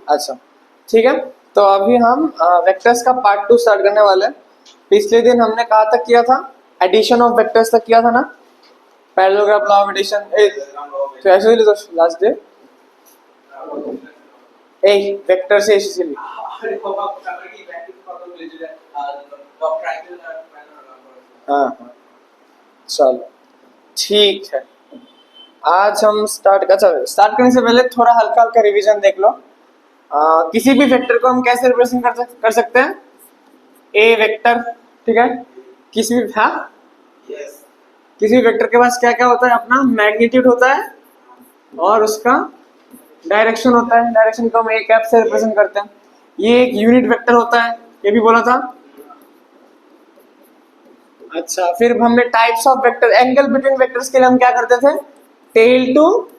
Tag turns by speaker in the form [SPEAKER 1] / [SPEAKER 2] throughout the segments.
[SPEAKER 1] अच्छा ठीक है, तो अभी हम वेक्टर्स का पार्ट 2 स्टार्ट करने वाले हैं। पिछले दिन हमने कहा तक किया था, एडिशन ऑफ वेक्टर्स तक किया था ना, पैरेललोग्राम लॉ ऑफ एडिशन। तो ऐसे ही तो लास्ट डे ए वेक्टर से इसीलिए हाँ हाँ चलो ठीक है। आज हम स्टार्ट करने से पहले थोड़ा हल्का हल्का रिवीजन देख लो। किसी भी वेक्टर को हम कैसे रिप्रेजेंट कर सकते हैं? ए वेक्टर, ठीक है। किसी भी हाँ किसी भी वेक्टर के पास क्या क्या होता है? अपना मैग्नीट्यूड होता है और उसका डायरेक्शन होता है। डायरेक्शन को हम ए कैप से रिप्रेजेंट करते हैं। ये एक यूनिट वेक्टर होता है, ये भी बोला था। अच्छा, फिर हमने types of vector, angle between vectors के लिए हम क्या करते थे? टेल टू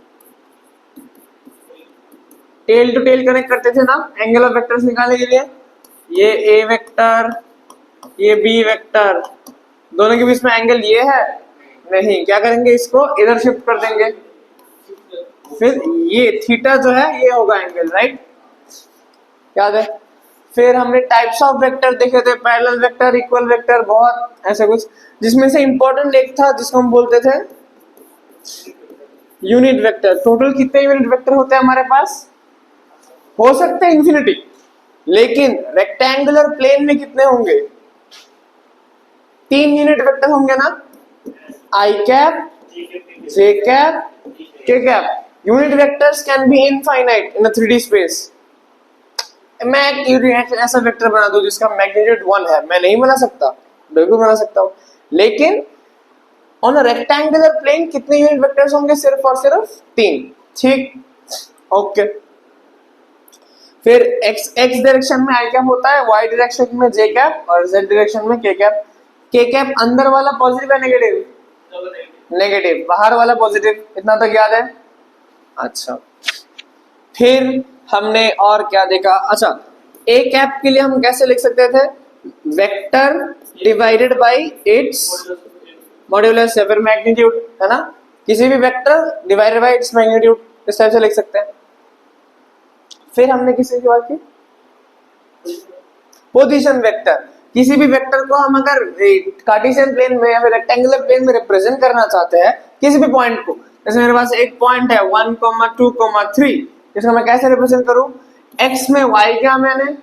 [SPEAKER 1] टेल कनेक्ट करते थे ना, एंगल ऑफ वेक्टर्स निकालने के लिए। ये ए वेक्टर, ये बी वेक्टर, दोनों के बीच में एंगल ये है नहीं, क्या करेंगे? इसको इधर शिफ्ट कर देंगे। फिर ये थीटा जो है ये होगा एंगल, राइट? याद है? फिर हमने टाइप्स ऑफ वेक्टर देखे थे, पैरेलल वेक्टर, इक्वल वेक्टर, बहुत ऐसे कुछ, जिसमें से इंपॉर्टेंट एक था जिसको हम बोलते थे यूनिट वेक्टर। टोटल कितने यूनिट वेक्टर होते हैं हमारे पास? हो सकते हैं इंफिनिटी, लेकिन रेक्टेंगुलर प्लेन में कितने होंगे? 3 यूनिट वेक्टर होंगे ना, आई cap, J cap, K cap. Unit vectors can be infinite in 3D space. मैं एक ऐसा वेक्टर बना दूं जिसका मैग्नीट्यूड 1 है, मैं नहीं बना सकता? बिल्कुल बना सकता हूं, लेकिन ऑन अ रेक्टेंगुलर प्लेन कितने यूनिट वेक्टर्स होंगे? सिर्फ और सिर्फ 3। ठीक, ओके। फिर एक्स डायरेक्शन में आई कैप होता है, वाई डायरेक्शन में जे कैप और जेड डायरेक्शन में के कैप। के कैप अंदर वाला पॉजिटिव है नेगेटिव? नेगेटिव। बाहर वाला पॉजिटिव। इतना तक याद है? अच्छा, फिर हमने और क्या देखा? अच्छा, ए कैप के लिए हम कैसे लिख सकते थे? Vector divided by it's modulus या फिर मैग्नीट्यूड, है ना? किसी भी vector divided by its magnitude, इस टाइप से लिख सकते हैं। फिर हमने किसी की बात की, पोजीशन वेक्टर। किसी भी वेक्टर को हम अगर कार्टेशियन प्लेन में या फिर रेक्टेंगुलर प्लेन में रिप्रेजेंट करना चाहते हैं, किसी भी पॉइंट को, जैसे मेरे पास एक पॉइंट है 1, 2, 3, इसको मैं कैसे रिप्रेजेंट करूं? x में y क्या, मैंने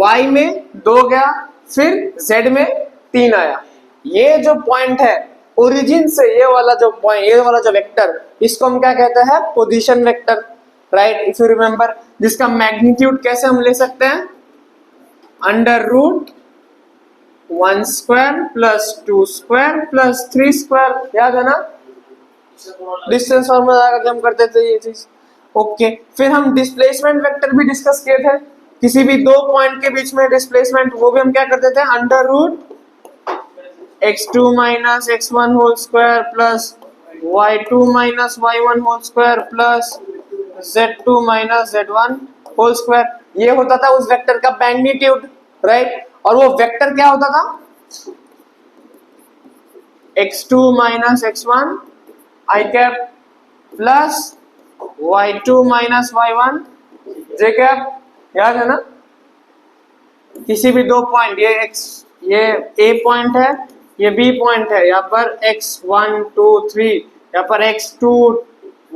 [SPEAKER 1] y में 2 गया, फिर z में 3 आया। ये जो पॉइंट है ओरिजिन से ये वाला जो पॉइंट, ये वाला जो वेक्टर, इसको हम क्या कहते हैं? Position vector, right? If you remember, जिसका मैग्नीट्यूड कैसे हम ले सकते हैं? Under root 1 square plus 2 square plus 3 square. याद है ना? डिस्टेंस फॉर्मूला लगा के हम करते थे ये चीज। ओके, फिर हम डिस्प्लेसमेंट वेक्टर भी डिस्कस किए थे। किसी भी दो पॉइंट के बीच में डिस्प्लेसमेंट, वो भी हम क्या करते थे? Under root x2 minus x1 whole square plus y2 minus y1 whole square plus z2 minus z1 whole square. ये होता था उस वेक्टर का मैग्नीट्यूड, राइट? और वो वेक्टर क्या होता था? x2 minus x1 i cap plus y2 minus y1 j cap. याद है ना? किसी भी दो पॉइंट, ये a पॉइंट है, ये b पॉइंट है, यहाँ पर x1 2 3, यहाँ पर x2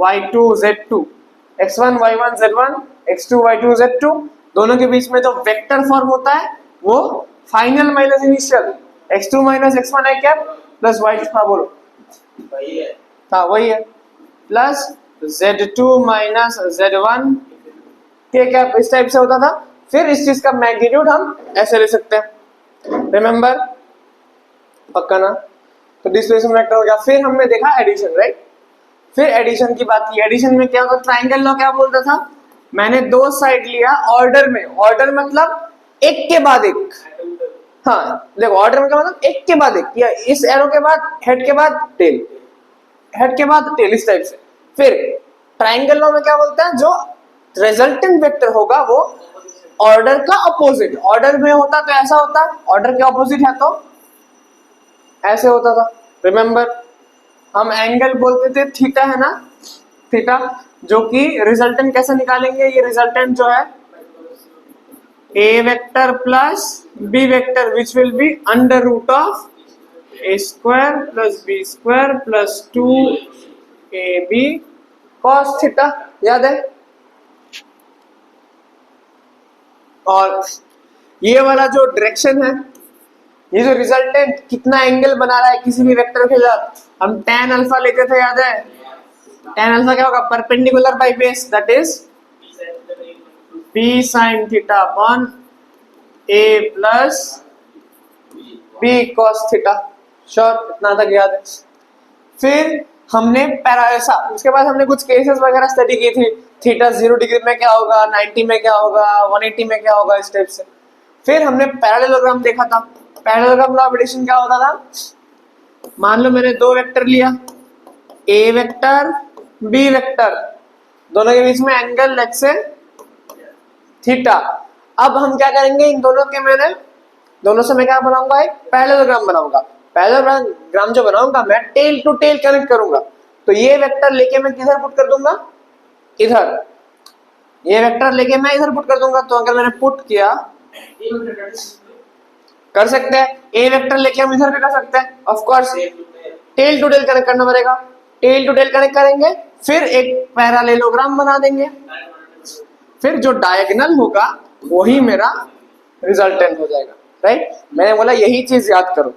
[SPEAKER 1] y2 z2, x1 y1 z1, x2 y2 z2, दोनों के बीच में जो वेक्टर फॉर्म होता है वो final minus initial, x2 minus x1 i cap plus y2, हाँ बोलो, हाँ वही है, प्लस z2 माइनस z1 के कैप, इस टाइप से होता था। फिर इस चीज का मैग्नीट्यूड हम ऐसे ले सकते हैं, रिमेंबर? पक्का ना? तो डिस्प्लेसमेंट वेक्टर हो गया। फिर हमने देखा एडिशन, राइट? फिर एडिशन की बात की। एडिशन में क्या होता? ट्राइंगल लॉ क्या बोलता था? मैंने दो साइड लिया ऑर्डर में, ऑर्डर मतलब एक के बाद एक। हाँ देखो, ऑर्डर में क्या मतलब? एक के बाद एक, या इस एरो के बाद हेड के बाद टेल, हेड के बाद टेल, इस टाइप से। फिर ट्राइंगल लॉ में क्या बोलता है? जो रिजल्टेंट वेक्टर होगा वो ऑर्डर का अपोजिट, ऑर्डर में होता तो ऐसा होता, ऑर्डर के अपोजिट है तो ऐसे होता था। रिमेंबर, हम एंगल बोलते थे थीटा, है ना? थीटा, जो कि रिजल्टेंट कैसे निकालेंगे, ये रिजल्टेंट जो है a vector plus B vector which will be under root of a square plus b square plus 2ab cos theta, याद है। और ये वाला जो डायरेक्शन है, ये जो रिजल्टेंट कितना एंगल बना रहा है किसी भी वेक्टर के साथ, हम tan अल्फा लेते थे, याद है। tan अल्फा क्या होगा, perpendicular by base, that is p sin theta upon a plus b cos theta. Sure, इतना तक याद है। फिर हमने पैरासा, उसके बाद हमने कुछ केसेस वगैरह स्टडी की थी, थीटा 0 डिग्री में क्या होगा, 90 में क्या होगा, 180 में क्या होगा, इस टाइप से। फिर हमने पैरेललोग्राम देखा था। पैरेललोग्राम लॉ ऑफ एडिशन क्या होता था, मान लो मैंने दो वेक्टर लिया, ए वेक्टर बी वेक्टर, दोनों के बीच में एंगल लेट्स से थीटा। अब हम क्या करेंगे, इन दोनों के मैंने दोनों से मैं क्या बनाऊंगा, एक पैरेललोग्राम बनाऊंगा। पैरेललोग्राम जो बनाऊंगा मैं टेल टू टेल कनेक्ट करूंगा। तो ये वेक्टर लेके मैं किधर पुट कर दूंगा, इधर। ये वेक्टर लेके मैं इधर पुट कर दूंगा। तो अगर मैंने पुट किया, कर सकते हैं, ए वेक्टर लेके हम इधर भी कर सकते हैं, of course tail to tail connect करना पड़ेगा। टेल टू टेल कनेक्ट करेंगे, फिर एक पैरेललोग्राम बना देंगे, फिर जो डायगोनल होगा वही मेरा रिजल्टेंट हो जाएगा, राइट। मैंने बोला यही चीज याद करो,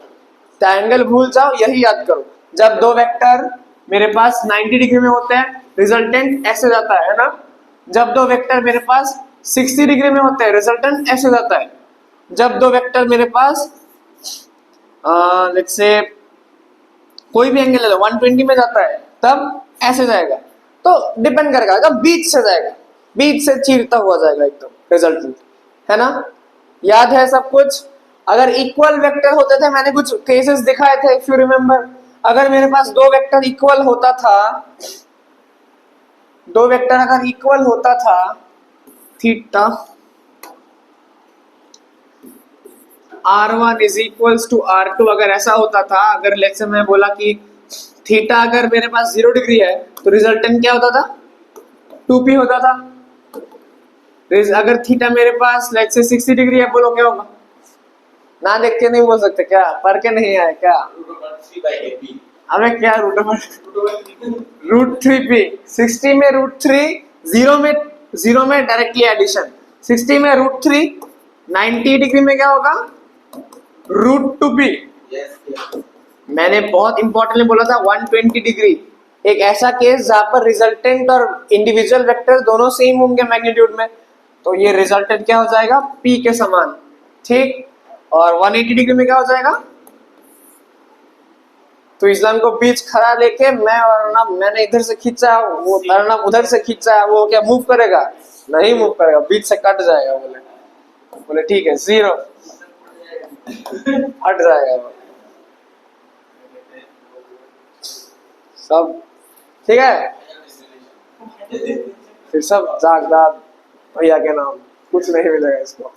[SPEAKER 1] ट्रायंगल भूल जाओ, यही याद करो। जब दो वेक्टर मेरे पास 90 डिग्री में होते हैं, रिजल्टेंट ऐसे जाता है ना। जब दो वेक्टर मेरे पास 60 डिग्री में होते हैं, रिजल्टेंट ऐसे जाता है। जब दो वेक्टर मेरे पास लेट्स से कोई भी एंगल ले लो 120 में जाता है, तब ऐसे जाएगा। तो डिपेंड करेगा, अगर बीच से जाएगा, बीच से चीरता हुआ जाएगा एकदम रिजल्टेंट, है ना। याद है सब कुछ। अगर इक्वल वेक्टर होते थे, मैंने कुछ केसेस दिखाए थे इफ यू रिमेम्बर। अगर मेरे पास दो वेक्टर इक्वल होता था, दो वेक्टर अगर इक्वल होता था, theta r1 is equals to r2, अगर ऐसा होता था, अगर लेट्स से मैं बोला कि थीटा अगर मेरे पास 0 डिग्री है, तो रिजल्टेंट क्या होता था, 2p होता था। अगर थीटा मेरे पास लेट्स से 60 डिग्री है, बोलो क्या होगा। ना देख के नहीं बोल सकते क्या, पढ़ के नहीं आए क्या। हमें क्या √3p, 60 में √3, 0 में डायरेक्टली एडिशन, 60 में √3, 90 डिग्री में क्या होगा, √2p। मैंने बहुत इंपॉर्टेंटली बोला था 120 डिग्री, एक ऐसा केस जहां पर रिजल्टेंट और इंडिविजुअल वेक्टर दोनों सेम होंगे मैग्नीट्यूड में, तो ये रिजल्टेंट क्या हो जाएगा, p के समान, ठीक। और 180 डिग्री में क्या हो जाएगा, तो इस्लाम को बीच खड़ा लेके मैं और ना मैंने इधर से खींचा, वो अर्नब उधर से खींचा, वो क्या मूव करेगा, नहीं मूव करेगा, बीच से कट जाएगा। बोले ठीक है, 0 हट जाएगा वो। सब ठीक है, फिर सब जागदार भैया के नाम, कुछ नहीं मिलेगा इसको,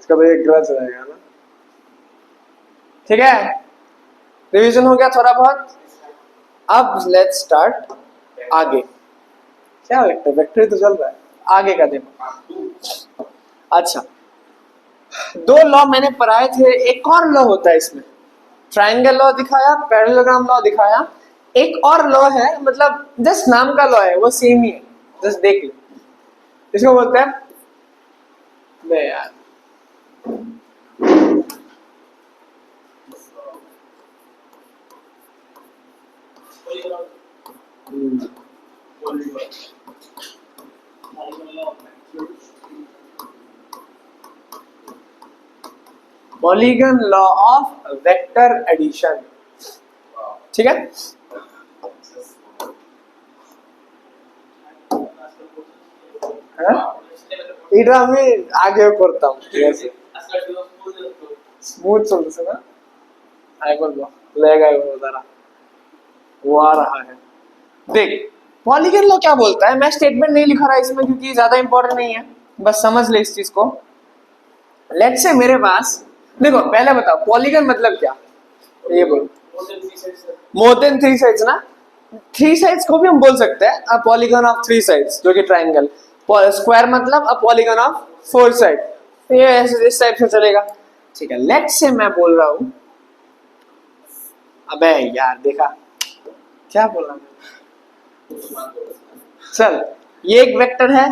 [SPEAKER 1] इसका तो एक ग्रज रहेगा ना। ठीक है, रिवीजन हो गया थोड़ा बहुत। अब लेट्स स्टार्ट आगे। क्या वेक्टर, वेक्टर तो चल रहा है, आगे का देखो। अच्छा, दो लॉ मैंने पढ़ाए थे, एक और लॉ होता है इसमें, ट्रायंगल लॉ दिखाया, पैरेललोग्राम लॉ दिखाया, एक और लॉ है, मतलब जस्ट नाम का लॉ है, वो सेम ही है, जस्ट देख लो। इसको बोलते हैं, नहीं यार, polygon law of vector addition, ठीक है। এটা আমি আগেও করতাম, ঠিক আছে, স্মুথ চলছে না, আগে করবো, লেগ आएगा जरा, वो आ रहा है। देख, पॉलीगन लॉ क्या बोलता है, मैं स्टेटमेंट नहीं लिखा रहा इसमें क्योंकि ज्यादा इंपॉर्टेंट नहीं है, बस समझ ले इस चीज को। लेट्स से मेरे पास, देखो पहले बताओ पॉलीगन मतलब क्या, ये बोलो। मोर देन 3 साइड्स ना, थ्री साइड्स को भी हम बोल सकते हैं a polygon of three sides, जो कि ट्राइंगल। स्क्वायर मतलब a polygon of four side, ये ऐसे इस टाइप से चलेगा। ठीक है, लेट्स से मैं बोल रहा हूं, अबे यार देखा क्या बोला मैं। चल, ये एक वेक्टर है,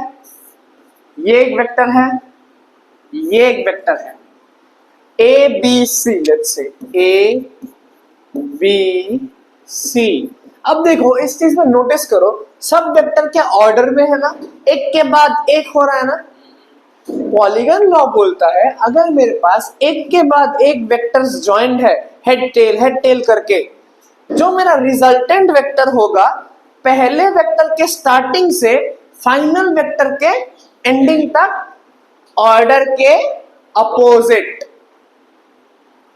[SPEAKER 1] ये एक वेक्टर है, ये एक वेक्टर है, A B C, let's say A B C. अब देखो इस चीज में नोटिस करो, सब वेक्टर क्या ऑर्डर में है ना, एक के बाद एक हो रहा है ना। पॉलीगन लॉ बोलता है अगर मेरे पास एक के बाद एक वेक्टर्स जॉइंड है, हेड टेल करके, जो मेरा रिजल्टेंट वेक्टर होगा पहले वेक्टर के स्टार्टिंग से फाइनल वेक्टर के एंडिंग तक ऑर्डर के अपोजिट।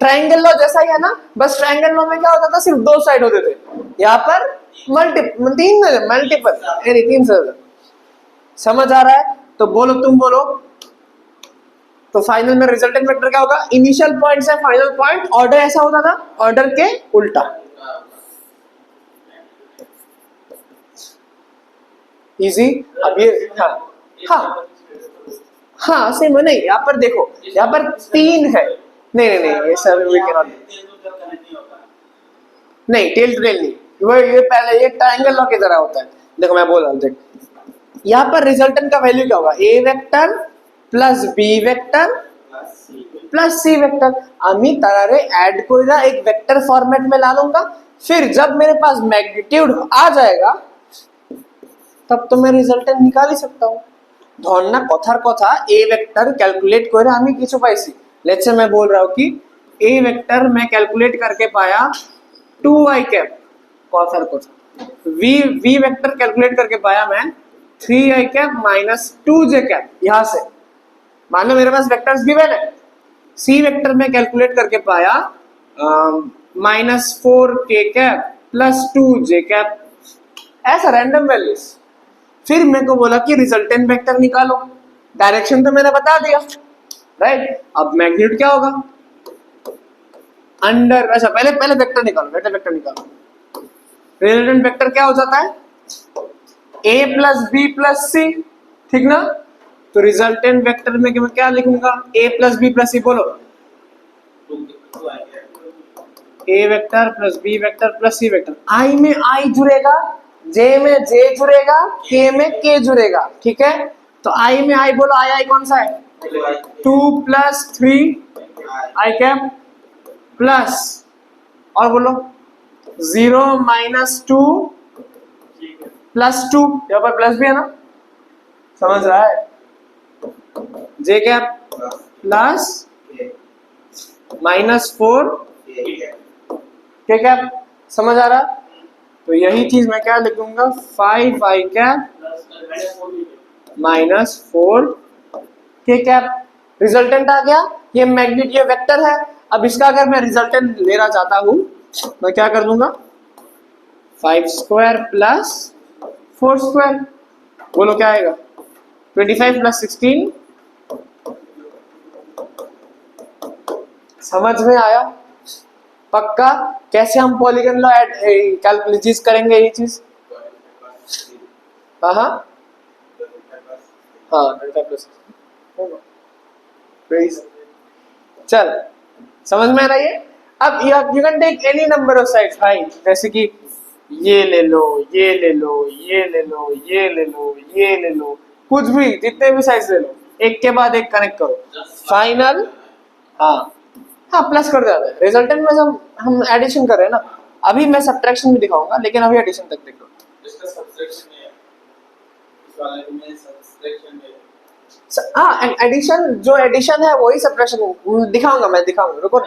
[SPEAKER 1] ट्राइंगल लॉ जैसा ही है ना, बस ट्राइंगल लॉ में क्या होता था, सिर्फ दो साइड होते थे, यहाँ पर मल्टीपल तीन से। समझ आ रहा है? तो बोलो, तुम बोलो। तो फाइनल में रिजल्टेंट वेक्टर क्या होगा, इनिशियल पॉइंट से फाइनल पॉइंट ऑर्डर ऐसा होता था, ऑर्डर के उल्टा। इजी। अब ये हाँ हाँ हाँ सेम नहीं, यहाँ पर देखो, यहाँ पर तीन है, नहीं नहीं नहीं, ये सब वी कैन नॉट, नहीं टेल टू टेल नहीं, वो ये पहले ये ट्रायंगल लॉ की तरह होता है। देखो मैं बोल रहा हूँ, देख यहाँ पर रिजल्टेंट का वैल्यू क्या होगा, a vector plus B vector plus c vector. আমি তারারে ऐड কইরা एक वेक्टर फॉर्मेट में ला लूंगा, फिर जब मेरे पास मैग्नीट्यूड आ जाएगा तब तो मैं रिजल्टेंट निकाल ही सकता हूँ। ধর না কথার কথা ए वेक्टर कैलकुलेट করে আমি কিছু পাইছি, लेट्स से मैं बोल रहा हूँ कि ए वेक्टर मैं कैलकुलेट करके पाया 2i कैप, कॉथर को वी वेक्टर कैलकुलेट करके पाया मैं 3i cap minus 2j cap. यहां से मान लो मेरे पास वेक्टर्स गिवन है, सी वेक्टर में कैलकुलेट करके पाया minus 4k cap plus 2j cap, ऐसा रैंडम वैल्यूज। फिर मेरे को बोला कि रिजल्टेंट वेक्टर निकालो, डायरेक्शन तो मैंने बता दिया, राइट। अब मैग्नीट्यूड क्या होगा, अंडर, अच्छा पहले पहले वेक्टर निकालो, पहले वेक्टर निकालो। रिजल्टेंट वेक्टर क्या हो जाता है, a प्लस बी प्लस सी, ठीक ना। तो रिजल्टेंट वेक्टर में मैं क्या लिखूंगा, a प्लस बी प्लस सी, बोलो a vector plus b vector plus c vector. i में i जुड़ेगा, j में j जुड़ेगा, k में k जुड़ेगा, ठीक है। तो i में i बोलो, i कौन सा है, 2 प्लस 3 i कैप प्लस, और बोलो 0 माइनस 2 प्लस 2, यहाँ पर प्लस भी है ना, समझ रहा है, j cap plus minus 4 k cap, समझ आ रहा। तो यही चीज मैं क्या लिखूंगा, 5i cap minus 4 k cap. Resultant आ गया, ये मैग्नीट्यूड, ये वेक्टर है। अब इसका अगर मैं रिजल्टेंट लेना चाहता हूं, मैं क्या कर दूंगा, 5 स्क्वायर प्लस 4 स्क्वायर, बोलो क्या आएगा, 25 प्लस 16। समझ में आया? पक्का? कैसे हम पॉलीगन लॉ कैलकुलेट करेंगे ये चीज, हाँ हाँ हाँ 25 प्लस चल, समझ में आ रही है। अब you can take any number of sides भाई, जैसे कि ये ले लो, ये ले लो, ये ले लो, ये ले लो, ये ले लो, कुछ भी, जितने भी साइड्स ले लो, एक के बाद एक कनेक्ट करो, फाइनल। हाँ हाँ प्लस कर देते हैं, रिजल्टेंट में हम एडिशन कर रहे हैं ना, अभी मैं सब्ट्रैक्शन भी दिखाऊंगा, लेकिन अभी एडिशन तक देखो।
[SPEAKER 2] इसका सब्ट्रैक्शन है, इस वाले में सब्ट्रैक्शन है।
[SPEAKER 1] हाँ एडिशन, जो एडिशन है वही सब्ट्रैक्शन दिखाऊंगा, मैं दिखाऊंगा, रुको।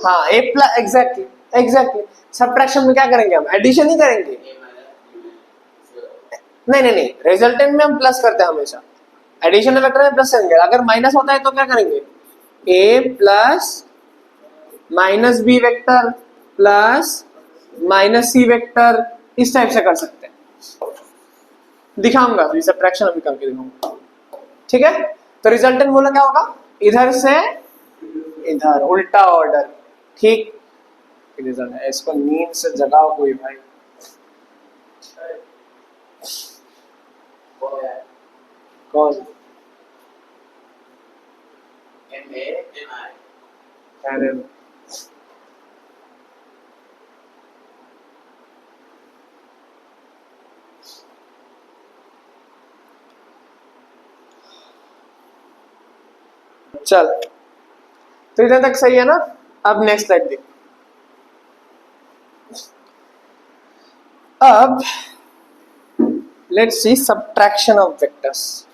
[SPEAKER 1] हाँ ए प्लस, एग्जैक्टली एग्जैक्टली। सब्ट्रैक्शन में क्या करेंगे, हम एडिशन ही करेंगे, नहीं नहीं नहीं, रिजल्टेंट में हम प्लस करते हैं हमेशा, एडिशन में वेक्टर में प्लस करेंगे, अगर माइनस होता है तो क्या करेंगे, a plus minus B vector plus minus c vector, इस टाइप से कर सकते हैं, दिखाऊंगा अभी सब्ट्रैक्शन अभी करके दिखाऊंगा, ठीक है। तो रिजल्टेंट बोला क्या होगा, इधर से इधर उल्टा ऑर्डर, ठीक। रिजल्ट है, इसको नींद से जगाओ कोई भाई।
[SPEAKER 2] वो है
[SPEAKER 1] कौन?
[SPEAKER 2] MANI।
[SPEAKER 1] अरे चल, तो इधर तक सही है ना? अब नेक्स्ट स्लाइड देख। अब let's see subtraction of vectors.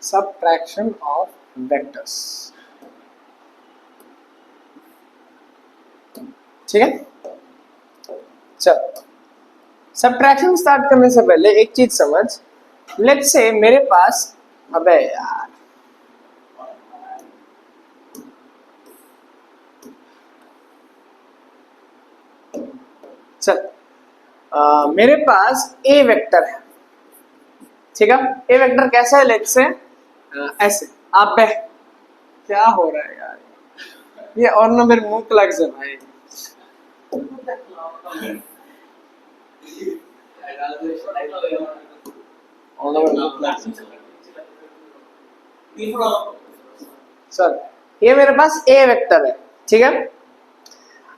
[SPEAKER 1] Subtraction of vectors, ठीक है। चल, सब्ट्रैक्शन स्टार्ट करने से पहले एक चीज समझ। लेट्स से मेरे पास, अबे यार, चल, मेरे पास ए वेक्टर है, ठीक है। ए वेक्टर कैसा है? लेट्स से ऐसे। अबे क्या हो रहा है यार, ये और ना मेरे मुंह लग जाए भाई। सर, ये मेरे पास ए वेक्टर है, ठीक है।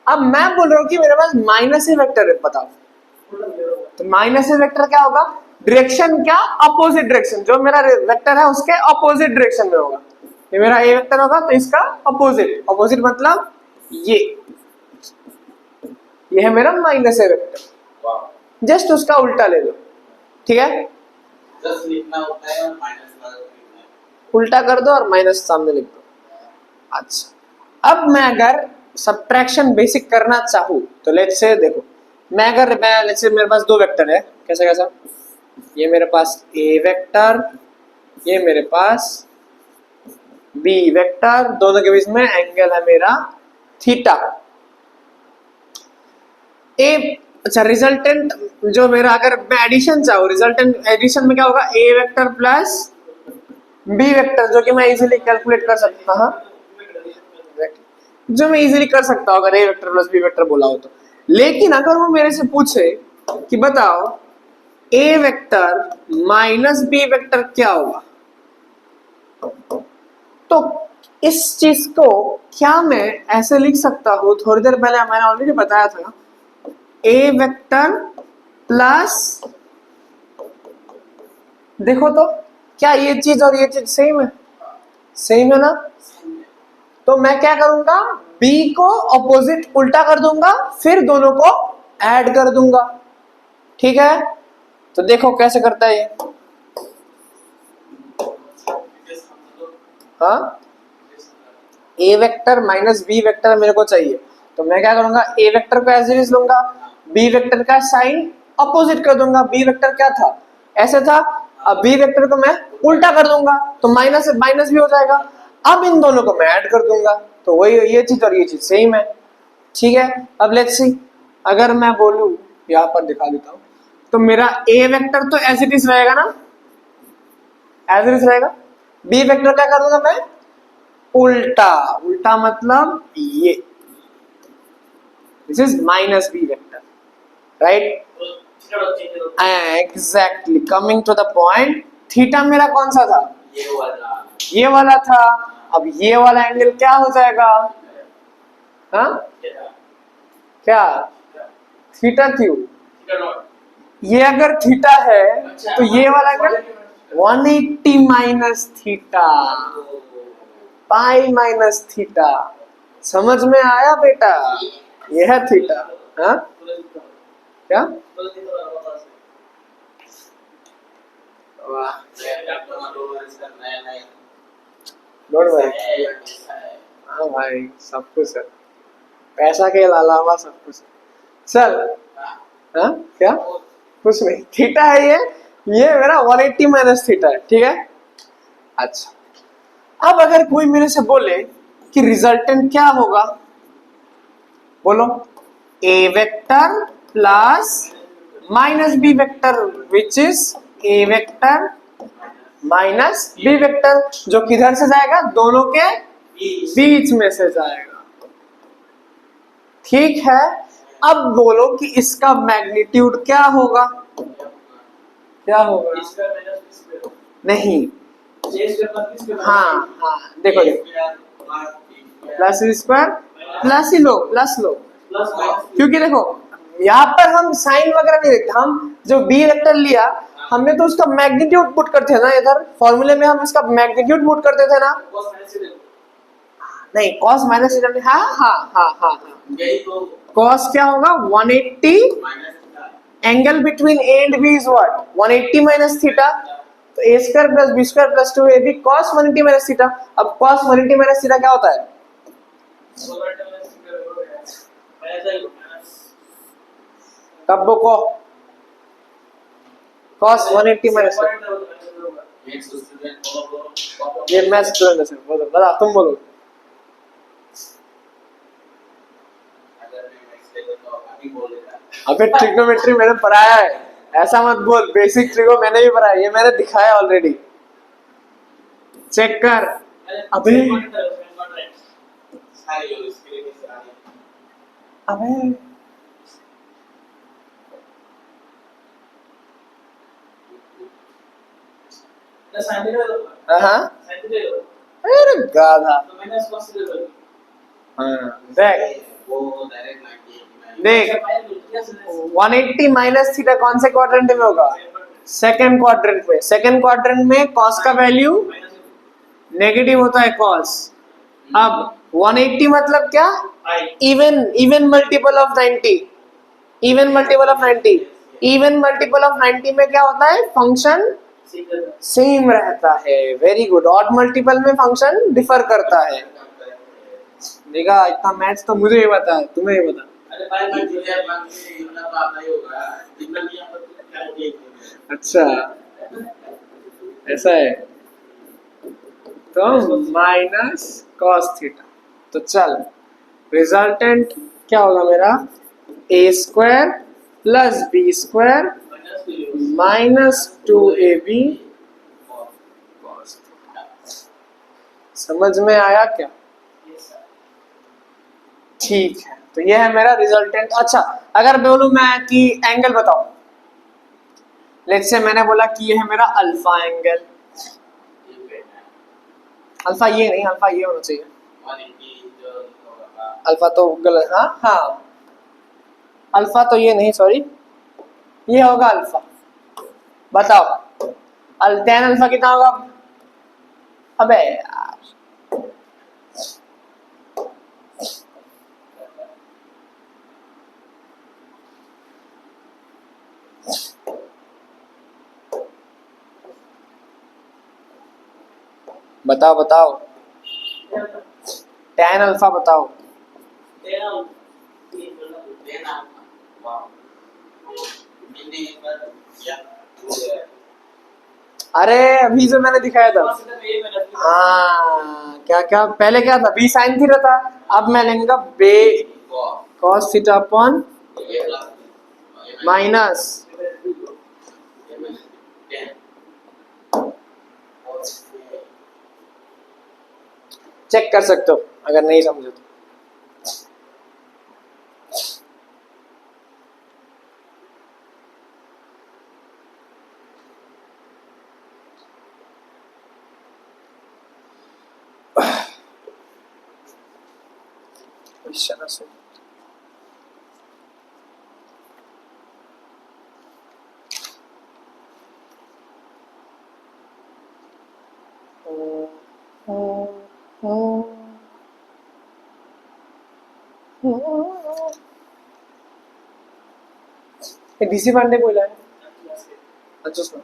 [SPEAKER 1] अब मैं बोल रहा हूँ कि मेरे पास माइनस ए वेक्टर है, बताओ। तो माइनस ए वेक्टर क्या होगा? डायरेक्शन क्या? Opposite direction. जो मेरा वेक्टर है उसके अपोजिट डायरेक्शन में होगा। ये मेरा ए वेक्टर होगा तो इसका अपोजिट, अपोजिट मतलब ये है मेरा माइनस ए वेक्टर। जस्ट उसका उल्टा ले लो, ठीक है।
[SPEAKER 2] जस्ट लिखना होता है और माइनस वाला लिखना है।
[SPEAKER 1] उल्टा कर दो और माइनस सामने लिख दो। अच्छा, अब मैं अगर सब्ट्रैक्शन बेसिक करना चाहूँ तो लेट्स से देखो, मैं लेट्स से मेरे पास दो वेक्टर है। कैसा कैसा? ये मेरे पास ए वेक्टर, ये मेरे पास बी वेक्टर, दोनों के बीच में एंगल है मेरा थीटा। ए, अच्छा, रिजल्टेंट जो मेरा, अगर मैं एडिशन चाहूँ, रिजल्टेंट एडिशन में क्या होगा? A vector plus B vector, जो कि मैं इजीली कैलकुलेट कर सकता हूँ, जो मैं इजीली कर सकता हूँ अगर ए वेक्टर प्लस बी वेक्टर बोला हो तो। लेकिन अगर वो मेरे से पूछे कि बताओ ए वेक्टर माइनस बी वेक्टर क्या होगा, तो इस चीज को क्या मैं ऐसे लिख सकता हूँ? थोड़ी देर पहले मैंने ऑलरेडी बताया था, ए वेक्टर प्लस, देखो तो क्या ये चीज और ये चीज सेम है? सेम है ना? तो मैं क्या करूंगा? बी को ऑपोजिट उल्टा कर दूंगा, फिर दोनों को ऐड कर दूंगा, ठीक है। तो देखो कैसे करता है ये। हाँ, ए वेक्टर माइनस बी वेक्टर मेरे को चाहिए, तो मैं क्या करूंगा? ए वेक्टर को एज इट इज लूंगा, बी वेक्टर का साइन अपोजिट कर दूंगा। बी वेक्टर क्या था? ऐसे था। अब बी वेक्टर को मैं उल्टा कर दूंगा तो माइनस से माइनस भी हो जाएगा। अब इन दोनों को मैं ऐड कर दूंगा, तो वही ये चीज और ये चीज सेम है, ठीक है। अब लेट्स सी, अगर मैं बोलूं, यहाँ पर दिखा देता हूँ, तो मेरा ए वेक्टर तो एज इट इज रहेगा ना, एज इट इज रहेगा। बी वेक्टर क्या कर दूंगा मैं? उल्टा। उल्टा मतलब ये, this is minus B vector, right? Exactly, coming to the point. Theta मेरा कौन सा था? ये वाला था। अब ये वाला एंगल क्या हो जाएगा? हाँ, क्या? थीटा क्यों? ये अगर थीटा है तो ये वाला angle 180 minus theta, pi minus theta. समझ में आया बेटा? ये है थीटा। हाँ, क्या? वाह, डोंट वरी। हाँ भाई, सब कुछ है, पैसा के अलावा सब कुछ है। चल, हाँ क्या? कुछ नहीं, थीटा है ये मेरा 180 माइनस थीटा है, ठीक है। अच्छा, अब अगर कोई मेरे से बोले कि रिजल्टेंट क्या होगा, बोलो। A vector plus minus B vector which is a vector minus B vector, जो किधर से जाएगा, दोनों के बीच में से जाएगा। ठीक है, अब बोलो कि इसका मैग्नीट्यूड क्या होगा? क्या होगा? नहीं, हाँ हाँ, देखो प्लस स्क्वायर, प्लस ही लो, प्लस लो, क्योंकि देखो यहाँ पर हम साइन वगैरह नहीं देखते, हम जो बी वेक्टर लिया हमने तो उसका मैग्नीट्यूड पुट करते हैं ना, इधर फॉर्मूले में हम इसका मैग्नीट्यूड पुट करते थे ना। नहीं, कॉस माइनस थीटा, हाँ हाँ हाँ हाँ हाँ, कॉस क्या होगा 180, angle between a and b is what 180 minus theta, तो a square plus b square plus 2ab cos 180 minus theta. अब cos 180 माइनस थीटा क्या होता है? कब को cos 180 माइनस, ये मैथ स्टूडेंट है सर, बोलो बता, तुम बोलो। अबे ट्रिग्नोमेट्री मैंने पढ़ाया है, ऐसा मत बोल, बेसिक ट्रिगो मैंने भी पढ़ाया, ये मैंने दिखाया ऑलरेडी, चेक कर। अबे अबे हाँ, अरे गाधा, हाँ देख देख 180 माइनस थीटा कौन से क्वाड्रेंट में होगा? सेकंड क्वाड्रेंट में। सेकंड क्वाड्रेंट में कॉस का वैल्यू नेगेटिव होता है कॉस। अब 180 मतलब क्या? Even multiple of 90, even multiple of 90, even multiple of 90 में क्या होता है? फंक्शन सेम रहता है। Very good. ऑड मल्टीपल में फंक्शन डिफर करता है। देखा, इतना मैथ्स तो मुझे ही पता है, तुम्हें ही पता। अच्छा ऐसा है, तो माइनस कॉस थीटा, तो चल रिजल्टेंट क्या होगा मेरा? A square plus b square minus 2ab cos theta. समझ में आया क्या? ठीक है, तो ये है मेरा रिजल्टेंट। अच्छा, अगर बोलूं मैं कि एंगल बताओ, लेट्स से मैंने बोला कि ये है मेरा अल्फा एंगल, अल्फा ये नहीं, अल्फा ये होना चाहिए, अल्फा तो गलत, हाँ हाँ, अल्फा तो ये नहीं, सॉरी, ये होगा अल्फा। बताओ tan अल्फा कितना होगा? अबे यार, बताओ बताओ, tan अल्फा बताओ। अरे अभी जो मैंने दिखाया था, हाँ क्या क्या, पहले क्या था? बी साइन थीटा था, अब मैं लेंगे b cos theta upon minus check कर सकते हो अगर नहीं समझे तो। से डीसी पांडे बोला है। अच्छा सुनो,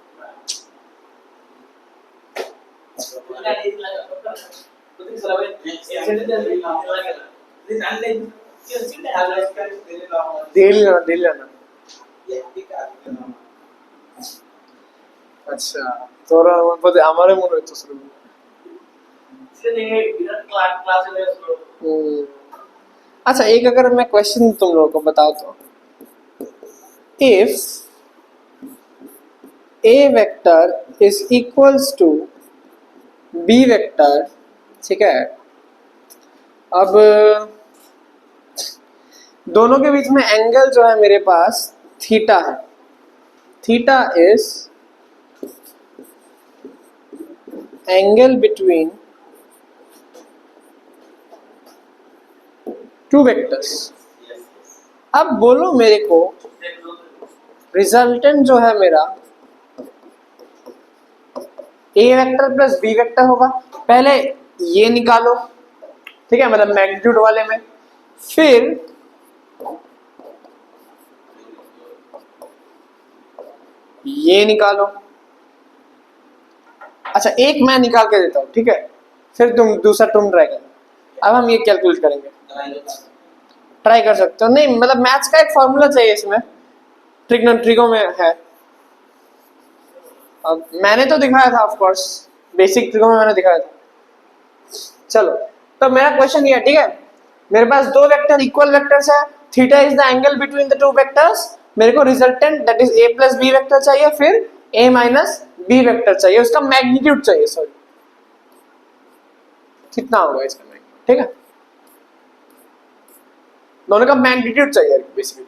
[SPEAKER 1] दिल लेना। अच्छा তোরা মধ্যে আমারে মনে হচ্ছে শুরু अच्छा, एक अगर मैं क्वेश्चन तुम लोगों को बताओ तो, a vector is equals to b vector, ठीक है। अब दोनों के बीच में एंगल जो है मेरे पास थीटा है, theta is angle between two vectors. अब बोलो मेरे को रिजल्टेंट जो है मेरा A vector plus B vector होगा। पहले ये निकालो, ठीक है, मतलब मैग्नीट्यूड वाले में, फिर ये निकालो। अच्छा एक मैं निकाल के देता हूं, ठीक है, फिर तुम दूसरा तुम ट्राई करो। अब हम ये कैलकुलेट करेंगे, ट्राई कर सकते हो। नहीं मतलब मैथ्स का एक फॉर्मूला चाहिए इसमें, ट्रिग्नोमेट्रिको में है। अब मैंने तो दिखाया था, ऑफ कोर्स बेसिक ट्रिगो में मैंने दिखाया था। चलो तो मेरा क्वेश्चन ये है, ठीक है, मेरे पास दो वेक्टर इक्वल वेक्टर्स है, theta is the angle between the two vectors. मेरे को resultant that is A plus B vector चाहिए, फिर ए माइनस बी वेक्टर चाहिए, उसका मैग्नीट्यूड चाहिए। सॉरी कितना होगा इसका मैग्नीट्यूड, ठीक है, दोनों का मैग्नीट्यूड चाहिए बेसिकली।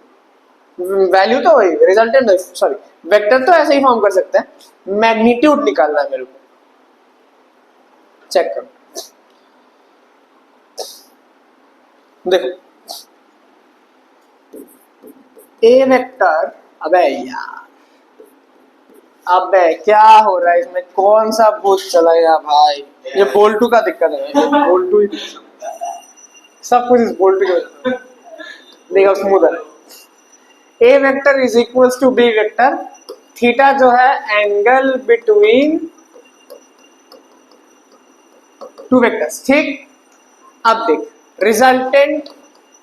[SPEAKER 1] वैल्यू तो वही, रिजल्टेंट सॉरी वेक्टर तो ऐसे ही फॉर्म कर सकते हैं, मैग्नीट्यूड निकालना है मेरे को। चेक करो, देखो ए वेक्टर, अबे यार अबे क्या हो रहा है इसमें, कौन सा भूत चला गया भाई। ये बोल्टू का दिक्कत है, बोल्टू ही सब कुछ इस बोल्टू की वजह से। देखो स्मूथ है। A vector is equals to b vector, theta जो है एंगल बिटवीन टू वेक्टर्स, ठीक। अब देख रिजल्टेंट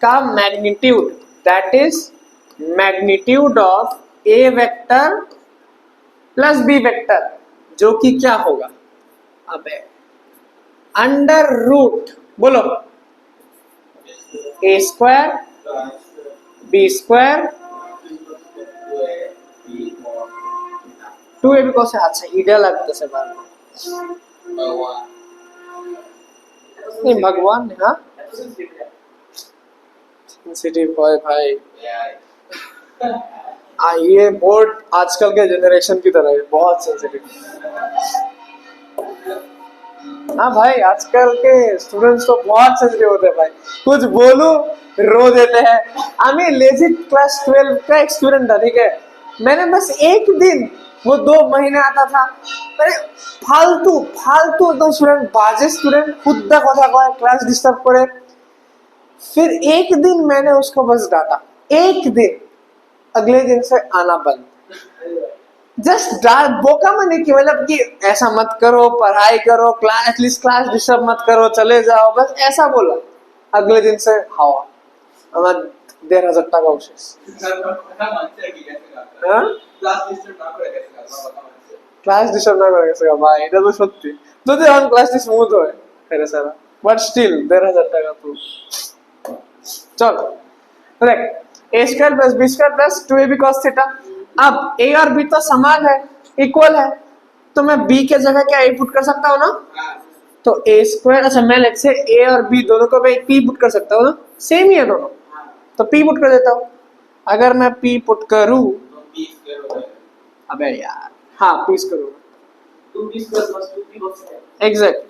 [SPEAKER 1] का magnitude that is magnitude of a vector plus B vector, जो कि क्या होगा, अबे अंडर रूट, बोलो a square b square two a B cos. अच्छा ईडा लगता है बार नहीं भगवान ने, हाँ सेंसिटिव बॉय भाई। ये बोर्ड आजकल के जनरेशन की तरह है, बहुत सेंसिटिव। हाँ भाई आजकल के स्टूडेंट्स तो बहुत सेंसिटिव होते हैं भाई, कुछ बोलो रो देते हैं। मैं लेजिट क्लास 12 का एक स्टूडेंट था, ठीक है, मैंने बस एक दिन, वो 2 महीने आता था, मैंने फालतू फालतू एकदम स्टूडेंट, बाजे स्टूडेंट, खुद दा कथा कहे, क्लास डिस्टर्ब करे। फिर एक दिन मैंने उसको बस डांटा, एक दिन, अगले दिन से आना बंद। जस्ट डांट, बोका मैंने कि मतलब कि ऐसा मत करो, पढ़ाई करो, क्लास एटलीस्ट क्लास डिस्टर्ब मत करो, चले जाओ, बस ऐसा बोला। अगले दिन से हवा আমার 1,500 টাকা অবশেষ। ক্লাস ডিস্টার্ব না করে গেছে ভাই, এটা তো সত্যি। যদি এখন ক্লাসটি স্মুথ হয় ফেরে সারা, বাট স্টিল 1,500 টাকা তো चल देख a square plus b square plus 2ab cos theta. अब a और b तो समान है, इक्वल है, तो मैं b के जगह क्या a पुट कर सकता हूँ ना, तो a स्क्वायर, अच्छा मैं लेट से a और b दोनों को मैं p पुट कर सकता हूँ ना, सेम ही है दोनों, तो p पुट कर देता हूँ। अगर मैं p पुट करूँ, अबे यार हाँ p करूँ, 2b square plus 2p exact,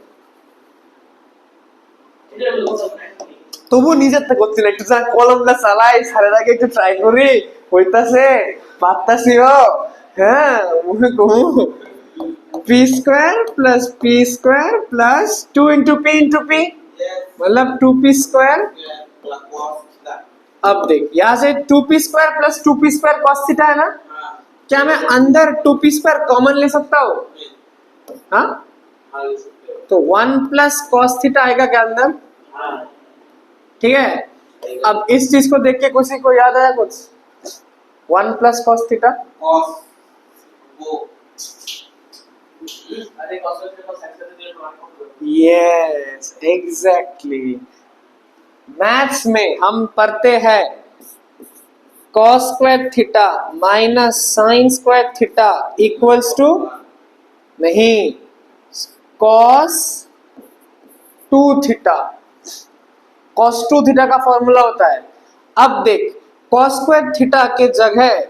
[SPEAKER 1] তবু নিজের থেকে করছিল একটু যা কলমটা চালাই সারের আগে একটু ট্রাই করি, হইতাছে পারতাছিও। হ্যাঁ মুখে কমু P square plus P square plus 2 into P into P मतलब 2p स्क्वायर। अब देख यहाँ से 2p square plus 2p square cos theta है ना, क्या मैं अंदर 2p स्क्वायर कॉमन ले सकता हूँ? हाँ तो 1 प्लस cos थीटा आएगा क्या अंदर, ठीक है। अब इस चीज को देख के किसी को याद आया कुछ, 1 plus cos theta, yes exactly. Maths में हम पढ़ते हैं cos square theta minus sine square theta equals to नहीं cos 2 थीटा। cos 2 थीटा का फॉर्मूला होता है। अब देख cos स्क्वायर थीटा के जगह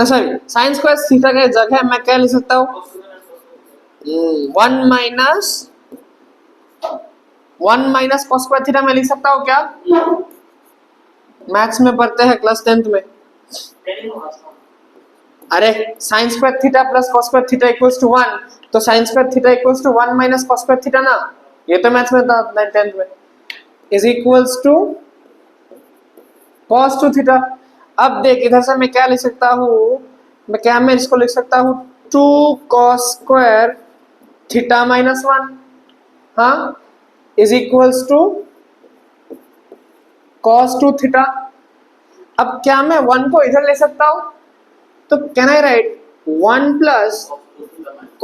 [SPEAKER 1] सॉरी साइन स्क्वायर थीटा के जगह मैं क्या लिख सकता हूँ 1 माइनस cos स्क्वायर थीटा मैं लिख सकता हूँ क्या? मैथ्स में पढ़ते हैं क्लास 10th में। अरे sine square theta plus cos square theta equals to 1, तो sine square theta equals to 1 minus cos square theta ना, ये तो मैथ्स में था 10th में, is equals to cos 2 theta. अब देख इधर से मैं क्या लिख सकता हूँ, मैं इसको लिख सकता हूँ 2 cos स्क्वायर थीटा माइनस 1, हाँ, is equals to cos 2 theta. अब क्या मैं 1 को इधर ले सकता हूँ, तो can I write 1 plus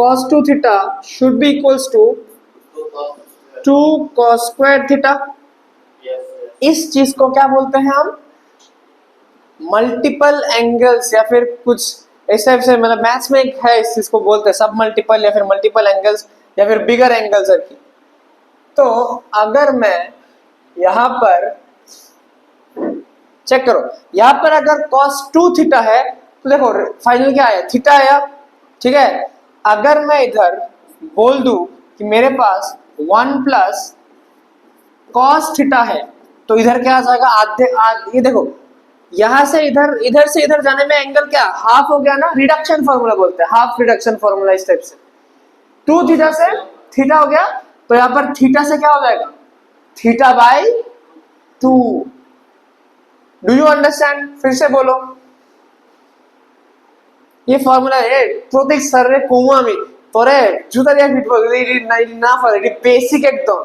[SPEAKER 1] cos 2 theta should be equals to 2 cos square theta. इस चीज को क्या बोलते हैं हम, मल्टीपल एंगल्स या फिर कुछ इस टाइप से, मतलब मैथ्स में एक है इस चीज को बोलते हैं सब मल्टीपल या फिर मल्टीपल एंगल्स या फिर बिगर एंगल्स की। तो अगर मैं यहां पर चेक करो, यहां पर अगर cos 2 थीटा है तो देखो फाइनल क्या आया, थीटा आया, ठीक है। अगर मैं इधर बोल दूं कि मेरे पास 1 प्लस cos थीटा है तो इधर क्या आ जाएगा ये देखो यहां से इधर, इधर से इधर जाने में एंगल क्या हाफ हो गया ना, रिडक्शन फॉर्मूला बोलते हैं, हाफ रिडक्शन फॉर्मूला इस टाइप से। 2 थीटा से थीटा हो गया, तो यहां पर थीटा से क्या हो जाएगा theta by 2। Do you understand? फिर से बोलो, ये फॉर्मूला है প্রতীক স্যার রে কমু আমি তোরে জুতা দিয়ে ফিট বলি না পারে, এটি বেসিক একদম।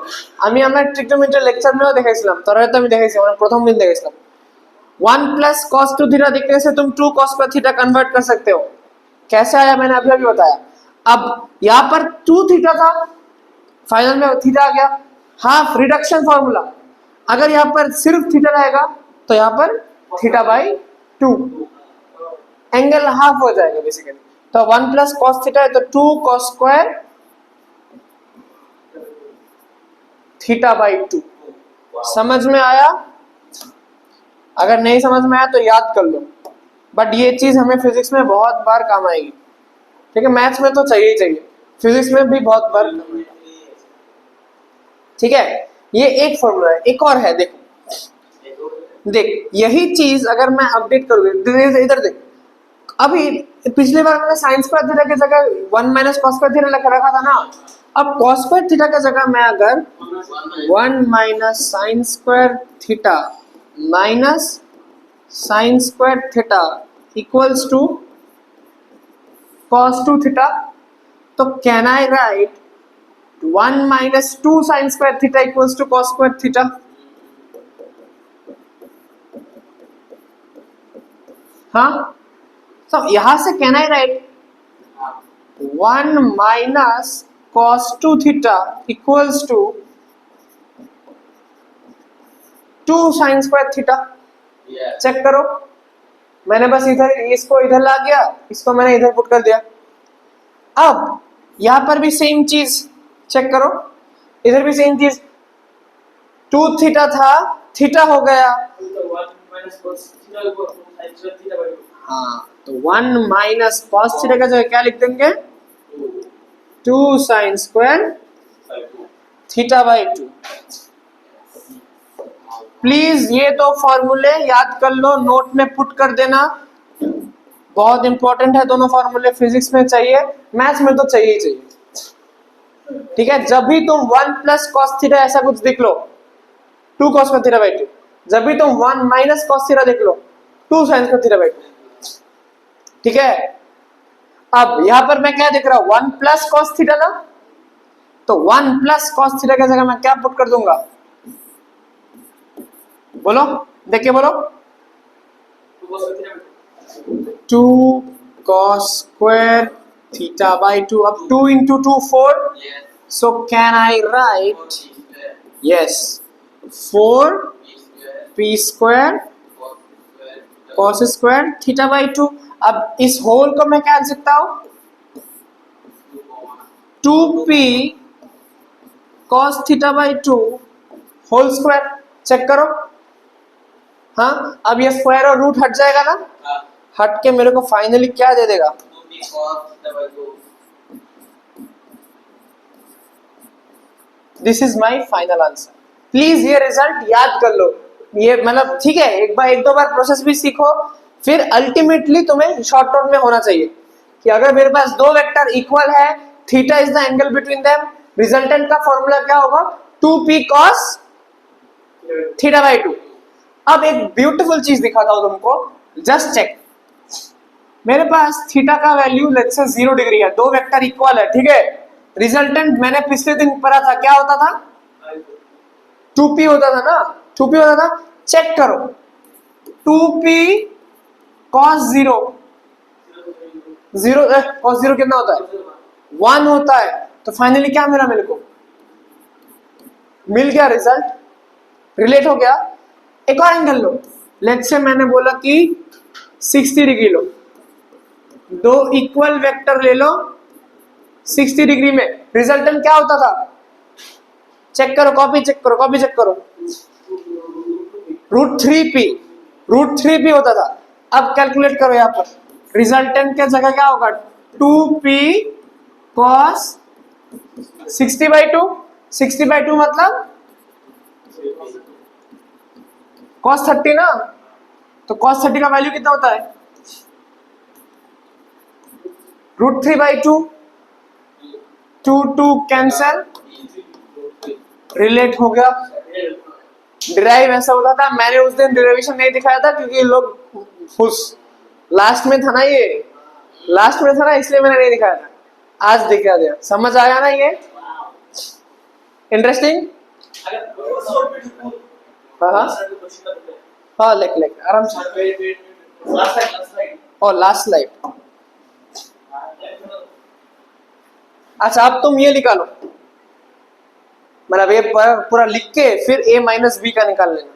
[SPEAKER 1] আমি আমার ট্রিগনোমেট্রি লেকচার মেও দেখাইছিলাম, তোরা তো আমি দেখাইছি, আমরা প্রথম দিন দেখাইছিলাম 1 प्लस cos 2 थीटा दिखने से तुम 2 cos पर थीटा कन्वर्ट कर सकते हो। कैसे आया मैंने अभी अभी बताया। अब यहां पर 2 थीटा था, फाइनल में थीटा आ गया, हाफ रिडक्शन फॉर्मूला। अगर यहां पर सिर्फ थीटा रहेगा तो यहां पर थीटा बाई 2, एंगल हाफ हो जाएगा बेसिकली। तो 1 प्लस cos थीटा है तो 2 cos स्क्वायर थीटा बाई 2। समझ में आया? अगर नहीं समझ में आया तो याद कर लो, बट ये चीज हमें फिजिक्स में बहुत बार काम आएगी, ठीक है। मैथ्स में तो चाहिए ही चाहिए, फिजिक्स में भी बहुत बार काम आएगी, ठीक है। ये एक फॉर्मूला है, एक और है, देखो देख यही चीज अगर मैं अपडेट कर दूं, इधर देख, अभी पिछली बार मैंने साइन स्क्वायर थीटा की जगह 1 माइनस cos स्क्वायर थीटा लगा रखा था ना, अब cos स्क्वायर थीटा की जगह मैं अगर 1 minus sine square theta minus sine square theta equals to cos 2 theta, तो can I write 1 minus 2 sine square theta equals to cos square theta? हाँ, तो यहां से can I write 1 minus cos 2 theta equals to 2 sine square theta. Check करो, मैंने बस इधर इसको इधर ला गया, इसको मैंने इधर पुट कर दिया। अब यहां पर भी सेम चीज चेक करो, इधर भी सेम चीज 2 थीटा था, थीटा हो गया, हाँ, तो 1 माइनस cos थीटा का जगह क्या लिख देंगे 2 sine square theta by 2। Please ये तो फॉर्मूले याद कर लो, नोट में पुट कर देना, बहुत इंपॉर्टेंट है दोनों फॉर्मूले, फिजिक्स में चाहिए, मैथ्स में तो चाहिए ही चाहिए, ठीक है। जब भी तुम 1 प्लस cos थीटा ऐसा कुछ देख लो 2 cos थीटा बाई 2, जब भी तुम 1 माइनस cos थीटा देख लो 2 sin थीटा बाई 2, ठीक है। अब यहां पर मैं क्या देख रहा हूं 1 प्लस cos थीटा ना, तो 1 प्लस cos थीटा की जगह मैं क्या पुट कर दूंगा, बोलो देख के बोलो 2 cos स्क्वायर थीटा बाई 2। अब 2 into 2 4, so can I write yes 4 p square cos square theta by 2। अब इस होल को मैं क्या लिख सकता हूं, 2p cos theta by 2 whole square. Check करो, हाँ अब ये स्क्वायर और रूट हट जाएगा ना, हट के मेरे को फाइनली क्या दे देगा, this is my final answer. Please ये रिजल्ट याद कर लो, ये मतलब ठीक है, एक दो बार प्रोसेस भी सीखो, फिर अल्टीमेटली तुम्हें शॉर्ट टर्म में होना चाहिए कि अगर मेरे पास दो वेक्टर इक्वल है, theta is the angle between them, resultant का फॉर्मूला क्या होगा, 2p cos थीटा बाई 2। अब एक ब्यूटीफुल चीज दिखाता हूं तुमको, जस्ट चेक। मेरे पास थीटा का वैल्यू लेट्स से 0 डिग्री है, दो वेक्टर इक्वल है, ठीक है। रिजल्टेंट मैंने पिछले दिन पढ़ा था, क्या होता था, 2p होता था ना, 2p होता था। चेक करो, 2p cos 0, 0 cos 0 कितना होता है, 1 होता है। तो फाइनली क्या मिला मेरे को, मिल गया रिजल्ट, रिलेट हो गया। एक और एंगल लो, लेट्स से मैंने बोला कि 60 डिग्री लो, दो इक्वल वेक्टर ले लो 60 डिग्री में, रिजल्टेंट क्या होता था, चेक करो, कॉपी चेक करो, कॉपी चेक करो, रूट थ्री पी होता था। अब कैलकुलेट करो यहां पर, रिजल्टेंट के जगह क्या होगा, 2p cos 60/2, 60/2 मतलब cos 30 ना, तो cos 30 का वैल्यू कितना होता है, √3/2, 2 कैंसल, रिलेट हो गया। डिराइव ऐसा होता था, मैंने उस दिन डिराइवेशन नहीं दिखाया था क्योंकि लोग फुस लास्ट में था ना, ये लास्ट में था ना, इसलिए मैंने नहीं दिखाया था, आज दिखा दिया। समझ आया ना ये, इंटरेस्टिंग। हाँ हाँ लिख लिख आराम से, और लास्ट स्लाइड। अच्छा अब तुम ये निकालो, मतलब ये पूरा लिख के फिर a माइनस बी का निकाल लेना।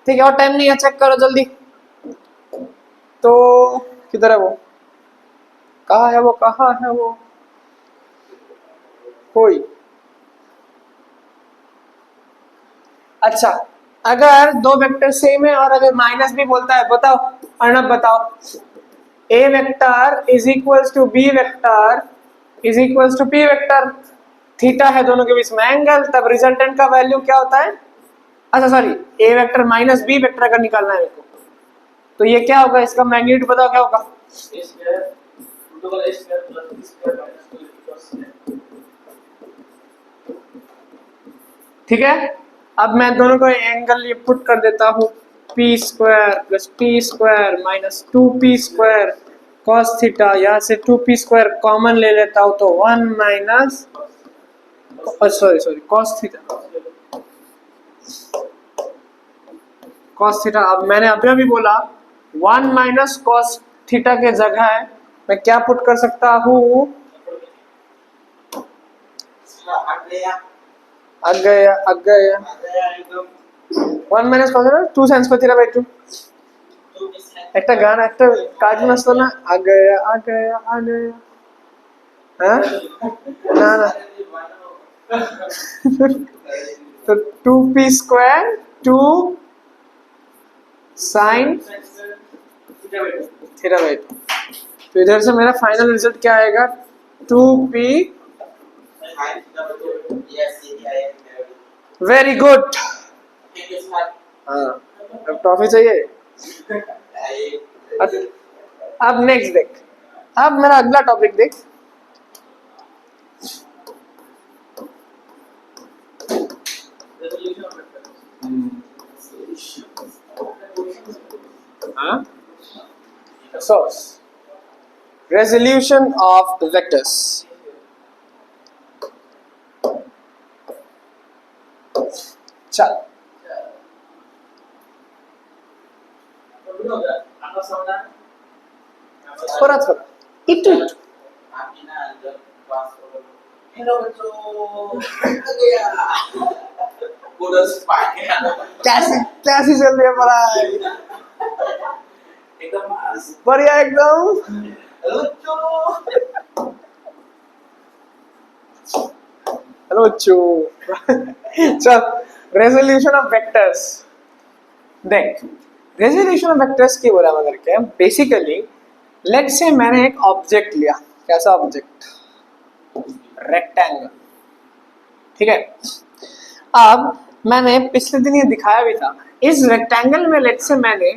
[SPEAKER 1] ठीक है, और टाइम नहीं है, चेक करो जल्दी। तो किधर है वो, कहाँ है वो, कहाँ है वो, कोई। अच्छा अगर दो वेक्टर सेम है और अगर माइनस भी बोलता है, बताओ अर्णव बताओ, a vector is equals to b vector is equals to p vector, theta है दोनों के बीच में एंगल, तब रिजल्टेंट का वैल्यू क्या होता है, अच्छा sorry a vector minus b vector का निकालना है मेरे को, तो ये क्या होगा, इसका मैग्नीट्यूड बताओ क्या होगा, ठीक है। अब मैं दोनों को एंगल ये पुट कर देता हूँ, p square plus p square minus 2p square cos theta, यहाँ से 2p स्क्वायर कॉमन ले लेता हूँ तो 1 minus sorry cos theta, cos theta. अब मैंने अभी बोला 1 माइनस cos थीटा के जगह मैं क्या पुट कर सकता हूँ, आ गया 1 minus cos 2 sin square theta by 2, একটা গান একটা কার্টুন আসতো না, आ गया हाँ ना ना तो 2p square 2 sin theta by 2, तो इधर से मेरा फाइनल रिजल्ट क्या आएगा, 2p, वेरी गुड। हाँ अब टॉफी चाहिए। अब नेक्स्ट देख, अब मेरा अगला टॉपिक देख, so resolution of the vectors। चल थोड़ा थोड़ा इटू इटू।
[SPEAKER 2] आपकी ना जब पास हो हेलो बच्चों आ गया पूरा स्पाइक है
[SPEAKER 1] कैसी कैसी चल रही है पढ़ाई?
[SPEAKER 2] एकदम
[SPEAKER 1] बढ़िया एकदम।
[SPEAKER 2] हेलो बच्चों
[SPEAKER 1] हेलो बच्चों। चल, रेजोल्यूशन ऑफ वेक्टर्स देख। रेजोल्यूशन ऑफ वेक्टर्स की बोला मैं करके बेसिकली लेट्स से मैंने एक ऑब्जेक्ट लिया। कैसा ऑब्जेक्ट? रेक्टेंगल। ठीक है। अब मैंने पिछले दिन ये दिखाया भी था। इस रेक्टेंगल में लेट्स से मैंने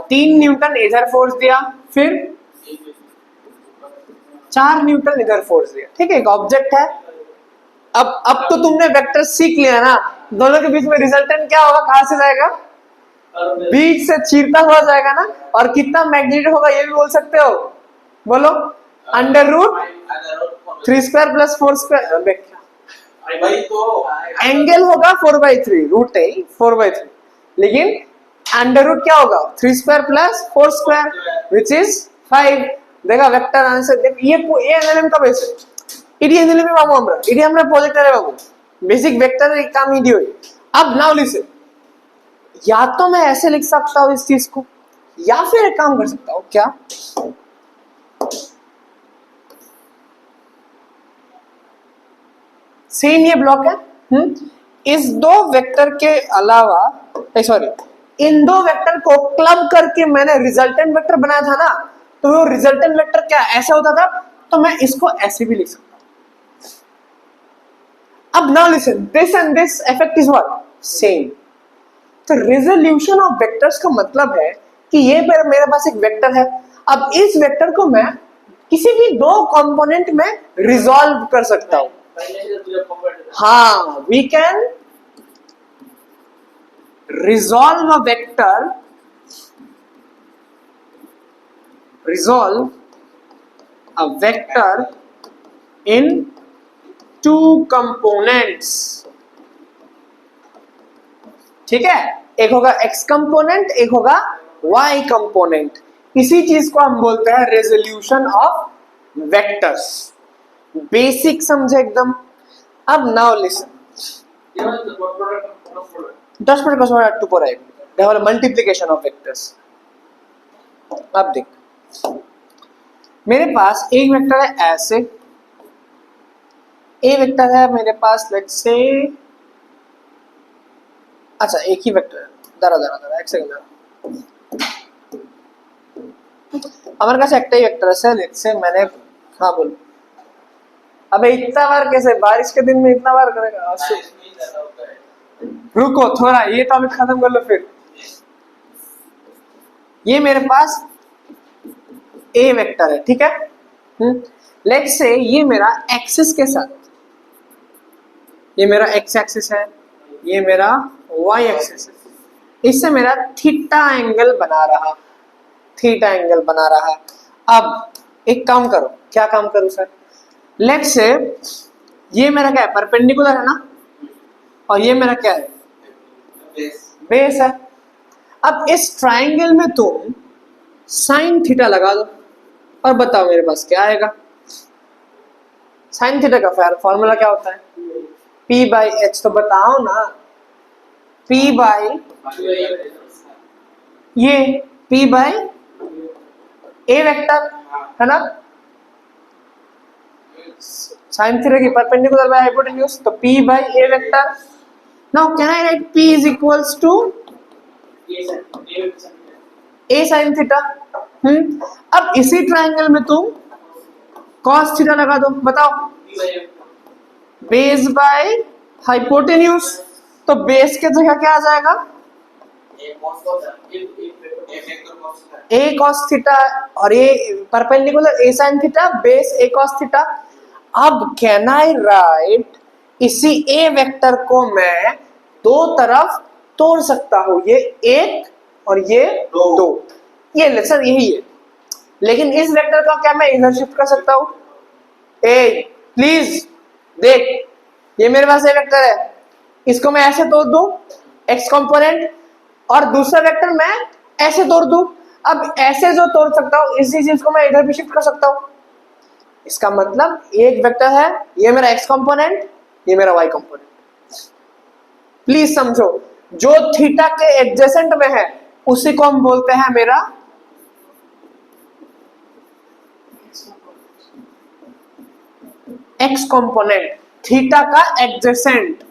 [SPEAKER 1] 3 न्यूटन इधर फोर्स दिया, फिर 4 न्यूटन इधर फोर्स दिया। ठीक है, एक ऑब्जेक्ट है। अब तो तुमने वेक्टर सीख लिया ना, दोनों के बीच में रिजल्टेंट क्या होगा, कहां से जाएगा? बीच से चीरता हुआ जाएगा ना। और कितना मैग्नीट्यूड होगा ये भी बोल सकते हो, बोलो। Under root 3² plus 4²।
[SPEAKER 2] भाई तो
[SPEAKER 1] एंगल होगा 4/3, रूट है 4/3, लेकिन अंडर रूट क्या होगा? 3² प्लस 4² विच इज 5। देखा वेक्टर आंसर देख। ये एनएलएम का बेसिक इडी एनएलएम में बाबू हमरा इडी हमरा प्रोजेक्टर है बाबू, बेसिक वेक्टर एक काम इडी होई। अब नाउ लिसन, या तो मैं ऐसे लिख सकता हूं इस चीज को, या फिर एक काम कर सकता हूं। क्या? सेम ये ब्लॉक है। इस दो वेक्टर के अलावा, सॉरी, इन दो वेक्टर को क्लब करके मैंने रिजल्टेंट वेक्टर बनाया था ना, तो वो रिजल्टेंट वेक्टर क्या ऐसा होता था, तो मैं इसको ऐसे भी लिख सकता हूं। अब now listen, this and this effect is what? Same. तो रेजोल्यूशन ऑफ वेक्टर्स का मतलब है कि ये मेरे पास एक वेक्टर है। अब इस वेक्टर को मैं किसी भी दो कंपोनेंट में रिजॉल्व कर सकता हूं। हाँ, we can resolve a vector, in two components। ठीक है, एक होगा x कंपोनेंट, एक होगा y कंपोनेंट। इसी चीज को हम बोलते हैं रेजोल्यूशन ऑफ वेक्टर्स। बेसिक समझे एकदम। अब नाउ लिसन, 10 मिनट का समय टू पर आएगा, देखो मल्टीप्लिकेशन ऑफ वेक्टर्स। अब देख, मेरे पास एक वेक्टर है ऐसे, ए वेक्टर है मेरे पास लेट्स से, अच्छा एक ही वेक्टर है, दारा एक सेकंड हमारे पास एक ही वेक्टर है लेट्स से मैंने, हाँ बोल। अबे इतना बार कैसे, बारिश के दिन में इतना बार करेगा? रुको थोड़ा, ये टॉपिक खत्म कर लो फिर। ये मेरे पास ए वेक्टर है, ठीक है। लेट्स से ये मेरा एक्सिस के साथ, ये मेरा एक्स एक्सिस है, ये मेरा वाई एक्सिस है, इससे मेरा थीटा एंगल बना रहा, थीटा एंगल बना रहा। अब एक काम करो, क्या काम करूं सर? लेट्स से ये मेरा क्या है, परपेंडिकुलर है ना, और ये मेरा क्या है, बेस है। अब इस ट्राइंगल में तुम साइन थीटा लगा दो और बताओ मेरे पास क्या आएगा। साइन थीटा का फॉर्मूला क्या होता है? P/H। तो बताओ ना, P/, ये P/A वेक्टर है ना, साइन थीटा की परपेंडिकुलर बाय हाइपोटेन्यूज, तो P/A vector. Now can I write P is equals to A sin theta. अब इसी ट्राइंगल में तुम cos थीटा लगा दो, बताओ। बेस बाय हाइपोटेन्यूज, तो बेस के जगह क्या आ जाएगा? A cos थीटा, और ये perpendicular A sin theta, base A cos theta. अब कैन आई राइट, इसी A वेक्टर को मैं दो तरफ तोड़ सकता हूं, ये एक और ये दो। ये लेसन यही है, लेकिन इस वेक्टर का क्या मैं इधर शिफ्ट कर सकता हूं? ए प्लीज देख, ये मेरे पास ए वेक्टर है, इसको मैं ऐसे तोड़ दूं एक्स कंपोनेंट, और दूसरा वेक्टर मैं ऐसे तोड़ दूं। अब ऐसे जो तोड़ सकता हूं इसी चीज को मैं इधर भी शिफ्ट कर सकता हूं। इसका मतलब एक वेक्टर है, ये मेरा एक्स कंपोनेंट, ये मेरा वाई कंपोनेंट। प्लीज समझो, जो थीटा के एडजेसेंट में है उसी को हम बोलते हैं मेरा एक्स कंपोनेंट। थीटा का एडजेसेंट,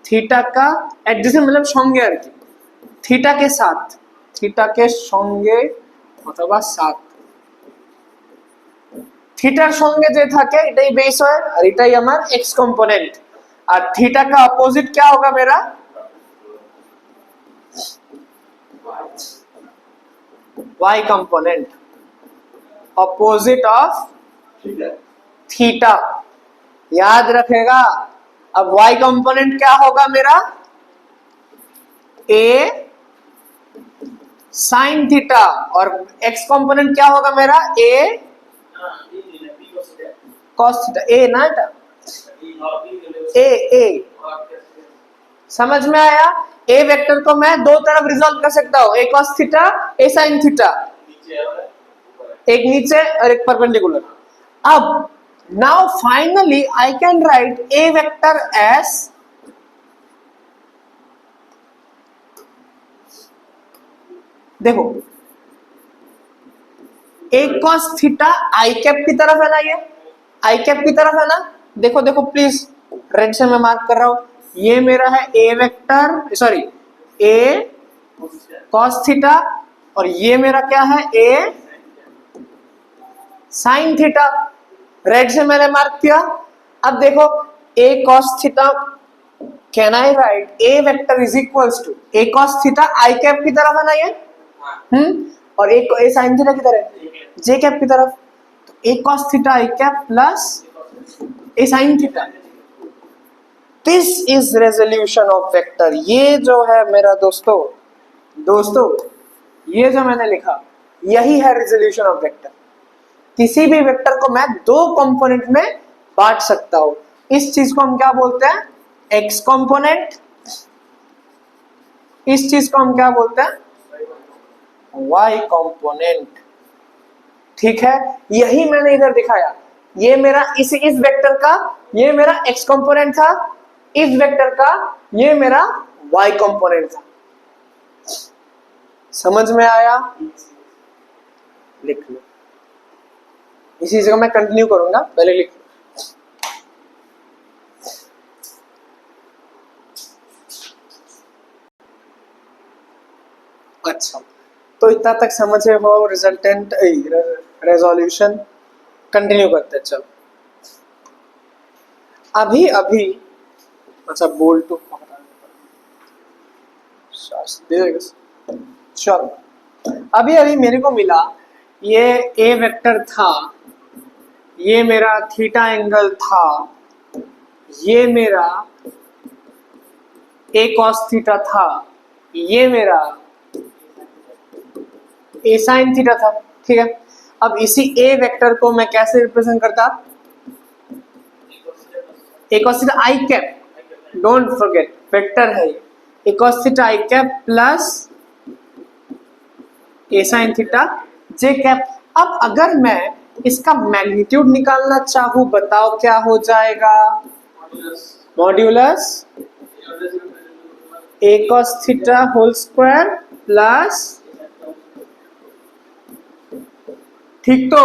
[SPEAKER 1] थीटा का एडजेसेंट मतलब संगे আর কি, थीटा के साथ, थीटा के संगे অথবা সাথ, থিটার সঙ্গে যে থাকে এটাই বেস হয় আর এটাই আমার এক্স কম্পোনেন্ট। আর থিটা का अपोजिट क्या होगा मेरा y component, opposite of theta. याद रखेगा। अब y कंपोनेंट क्या होगा मेरा a साइन थीटा और x कंपोनेंट क्या होगा मेरा a cos थीटा। a ना बेटा a समझ में आया। a वेक्टर को मैं दो तरफ रिजॉल्व कर सकता हूं, a cos theta a sin theta, एक नीचे और एक परपेंडिकुलर। अब now finally I can write a vector S देखो a cos theta I cap की तरफ है ना, ये आई कैप की तरफ है ना। देखो देखो प्लीज, रेड से मैं मार्क कर रहा हूं, ये मेरा है a vector, sorry a cos theta और ये मेरा क्या है a sin थीटा। रेड से मैंने मार्क किया। अब देखो a cos theta can I write a vector is equals to a cos theta I cap की तरफ है ना ये, और a sin थीटा की तरफ j कैप की तरफ, तो a cos theta I cap plus a sin theta. This is resolution of vector. ये जो है मेरा दोस्तों ये जो मैंने लिखा यही है रेजोल्यूशन ऑफ वेक्टर। किसी भी वेक्टर को मैं दो कंपोनेंट में बांट सकता हूं। इस चीज को हम क्या बोलते हैं एक्स कंपोनेंट, इस चीज को हम क्या बोलते हैं वाई कंपोनेंट। ठीक है, यही मैंने इधर दिखाया। ये मेरा इस वेक्टर का ये मेरा एक्स कंपोनेंट था, इस वेक्टर का ये मेरा वाई कंपोनेंट था। समझ में आया? लिख लो। इसी जगह मैं कंटिन्यू करूंगा, पहले लिख लो। अच्छा, तो इतना तक समझे हो रिजल्टेंट रेजोल्यूशन। कंटिन्यू करते हैं। चलो अभी अच्छा बोल टू चलो अभी मेरे को मिला ये ए वेक्टर था, ये मेरा थीटा एंगल था, ये मेरा ए कॉस थीटा था, ये मेरा ए साइन थीटा था। ठीक है, अब इसी ए वेक्टर को मैं कैसे रिप्रेजेंट करता a cos theta I cap, don't forget vector है a cos theta I cap plus a sine theta j cap. अब अगर मैं इसका मैग्नीट्यूड निकालना चाहूं, बताओ क्या हो जाएगा modulus a cos theta whole square plus, ठीक तो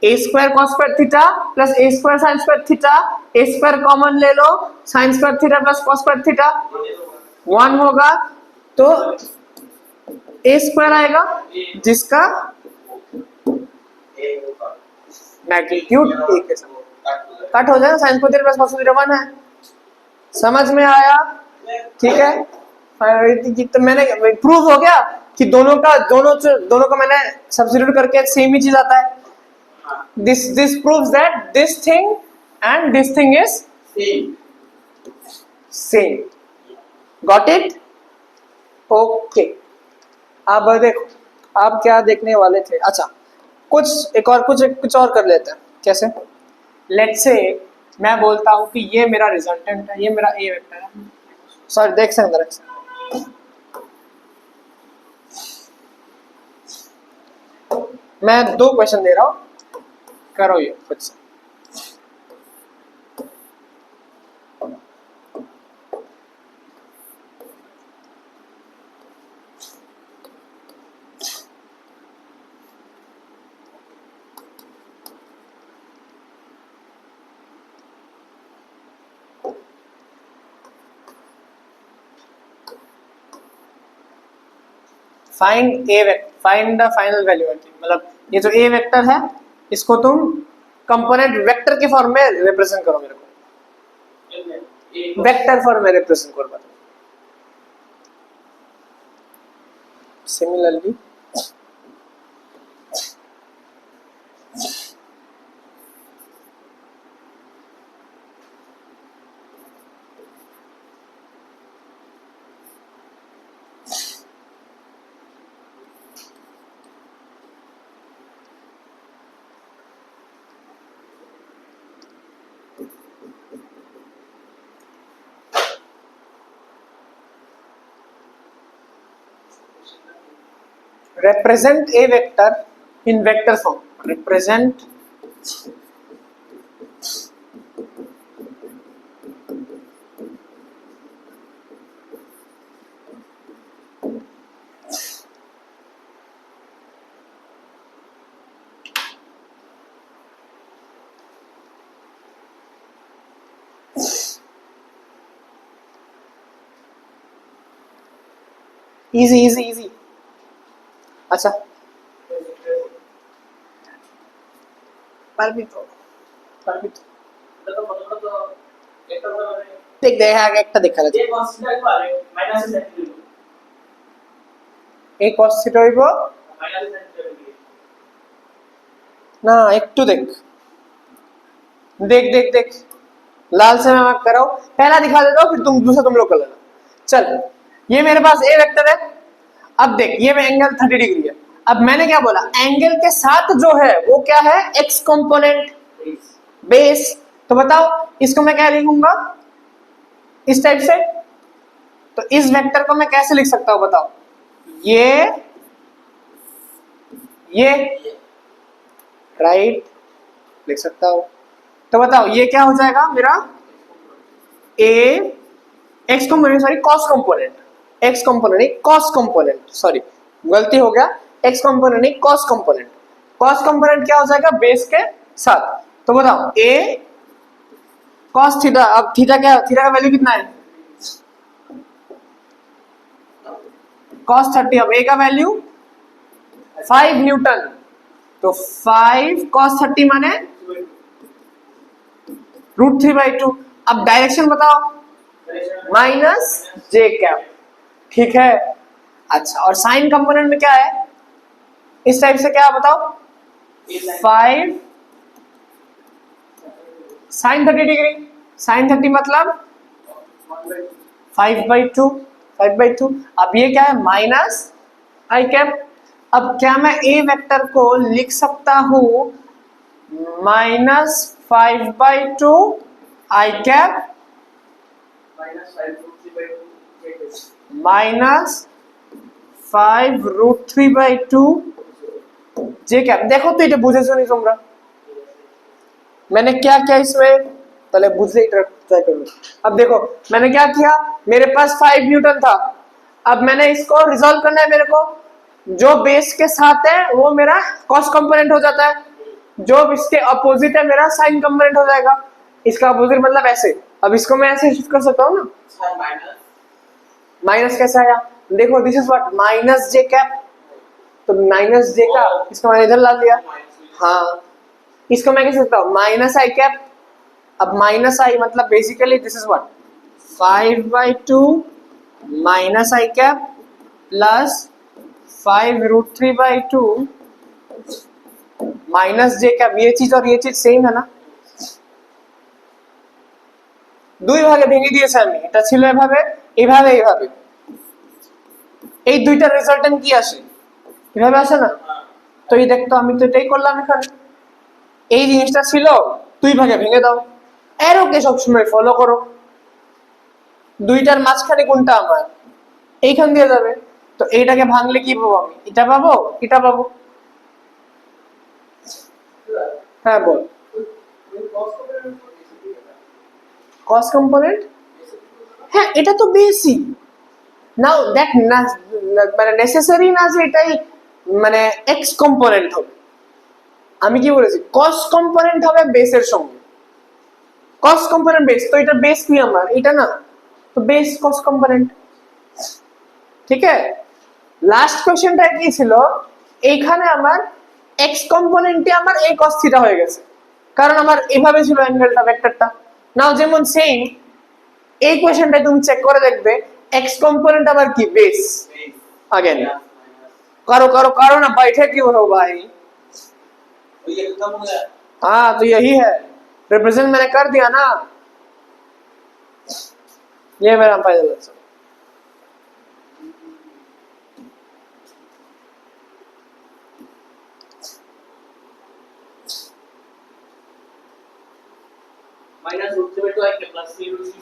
[SPEAKER 1] a square cos square theta plus a square sine square theta, a square common ले लो, sine square theta plus cos square theta 1 होगा, तो ए स्क्वायर आएगा जिसका मैग्नीट्यूड ए के साथ कट हो जाएगा, sign square theta plus cos square theta 1 है। समझ में आया? ठीक है, तो मैंने प्रूव हो गया कि दोनों का मैंने सब्स्टिट्यूट करके सेम ही चीज आता है। this proves that this thing and this thing is same. Got it? Okay. अब देखो आप क्या देखने वाले थे। अच्छा, कुछ और कर लेते हैं। कैसे? लेट्स से मैं बोलता हूं कि ये मेरा रिजल्टेंट है, ये मेरा ए वेक्टर है। सॉरी, देख सकते मैं 2 क्वेश्चन दे रहा हूं, करो ये खुद से। फाइंड द फाइनल वैल्यू, मतलब ये जो ए वेक्टर है इसको तुम कंपोनेंट वेक्टर के फॉर्म में रिप्रेजेंट करो, मेरे को वेक्टर फॉर्म में रिप्रेजेंट करो बताओ। Similarly represent a vector in vector form, represent easy। अच्छा দেখ আগে একটা দেখা যাচ্ছে এই cos থিটা হইব না, একটু देख लाल से मैं मार्क कर रहा हूं, पहला दिखा देता हूं फिर दूसरा तुम लोग कर लेना। चल ये मेरे पास ए वेक्टर है, अब देख ये एंगल 30 डिग्री है। अब मैंने क्या बोला, एंगल के साथ जो है वो क्या है, एक्स कंपोनेंट बेस। तो बताओ इसको मैं क्या लिखूंगा, इस टाइप से। तो इस वेक्टर को मैं कैसे लिख सकता हूं बताओ, ये राइट लिख सकता हूं। तो बताओ ये क्या हो जाएगा मेरा, a x component, sorry cos component, x component नहीं कॉस कंपोनेंट, सॉरी गलती हो गया, एक्स कंपोनेंट नहीं कॉस कंपोनेंट। कॉस कंपोनेंट क्या हो जाएगा, बेस के साथ। तो बताओ ए कॉस थीटा, अब थीटा क्या, थीटा का वैल्यू कितना है, कॉस 30। अब ए का वैल्यू 5 न्यूटन, तो 5 कॉस 30 माने √3/2। अब डायरेक्शन बताओ, माइनस जे कैप, ठीक है। अच्छा और साइन कंपोनेंट में क्या है, इस टाइप से क्या बताओ, 5 साइन 30 डिग्री, साइन 30 मतलब 5/2। अब ये क्या है, माइनस आई कैप। अब क्या मैं ए वेक्टर को लिख सकता हूं -5/2 आई कैप -5√3/2 जे कैप। देखो तो এটা বুঝেছো নি তোমরা, मैंने क्या किया इसमें, पहले बुझले ट्राई करो। अब देखो मैंने क्या किया, मेरे पास 5 न्यूटन था, अब मैंने इसको रिजॉल्व करना है, मेरे को जो बेस के साथ है वो मेरा कॉस कंपोनेंट हो जाता है, जो इसके अपोजिट है मेरा साइन कंपोनेंट हो जाएगा। इसका अपोजिट मतलब ऐसे। अब इसको मैं ऐसे शिफ्ट कर सकता हूँ ना, माइनस कैसे आया, देखो this is what minus J cap. तो माइनस जे का इसको मैंने इधर ला लिया, हाँ इसको मैं कह सकता हूँ माइनस आई कैप। अब माइनस आई मतलब basically this is what 5/2 minus I cap plus 5√3/2 minus J cap. ये चीज और ये चीज सेम है না, দুই ভাগে ভেঙে দিয়েছি আমি, এটা ছিল এভাবে এইভাবে এইভাবে, এই দুইটা রেজাল্টেন্ট কি আসে, এভাবে আসে না। তো এই দেখতো আমি তো এটাই করলাম, এখানে এই জিনিসটা ছিল দুই ভাগে ভেঙে দাও, অ্যারোকে সব সময় ফলো করো, দুইটার মাঝখানে কোনটা আমার, এইখান দিয়ে যাবে। তো এইটাকে ভাঙলে কি পাবো আমি, এটা পাবো এটা পাবো। हाँ बोल। কস কম্পোনেন্ট, হ্যাঁ এটা তো বেসিক। নাও দেখ না, মানে নেসেসারি না যে এটাই মানে এক্স কম্পোনেন্ট হবে। আমি কি বলেছি, কস কম্পোনেন্ট হবে বেসের সঙ্গে। কস কম্পোনেন্ট বেস, তো এটা বেস কি আমার, এটা না, তো বেস কস কম্পোনেন্ট। ঠিক আছে, লাস্ট কোশ্চেনটা কি ছিল, এইখানে আমার এক্স কম্পোনেন্টে আমার এই কস থিটা হয়ে গেছে, কারণ আমার এভাবে ছিল অ্যাঙ্গেলটা, ভেক্টরটা। নাও যেমন সেম এই কোশ্চেনটা তুমি চেক করে দেখবে, एक्स कंपोनेंट আমার কি बेस अगेन। करो करो करो ना, बैठे क्यों हो भाई।
[SPEAKER 2] ये खत्म हो गया।
[SPEAKER 1] हाँ तो यही है, रिप्रेजेंट मैंने कर दिया ना, ये मेरा फाइनल आंसर।
[SPEAKER 2] माइनस रूट से तो आएंगे प्लस सी रूट से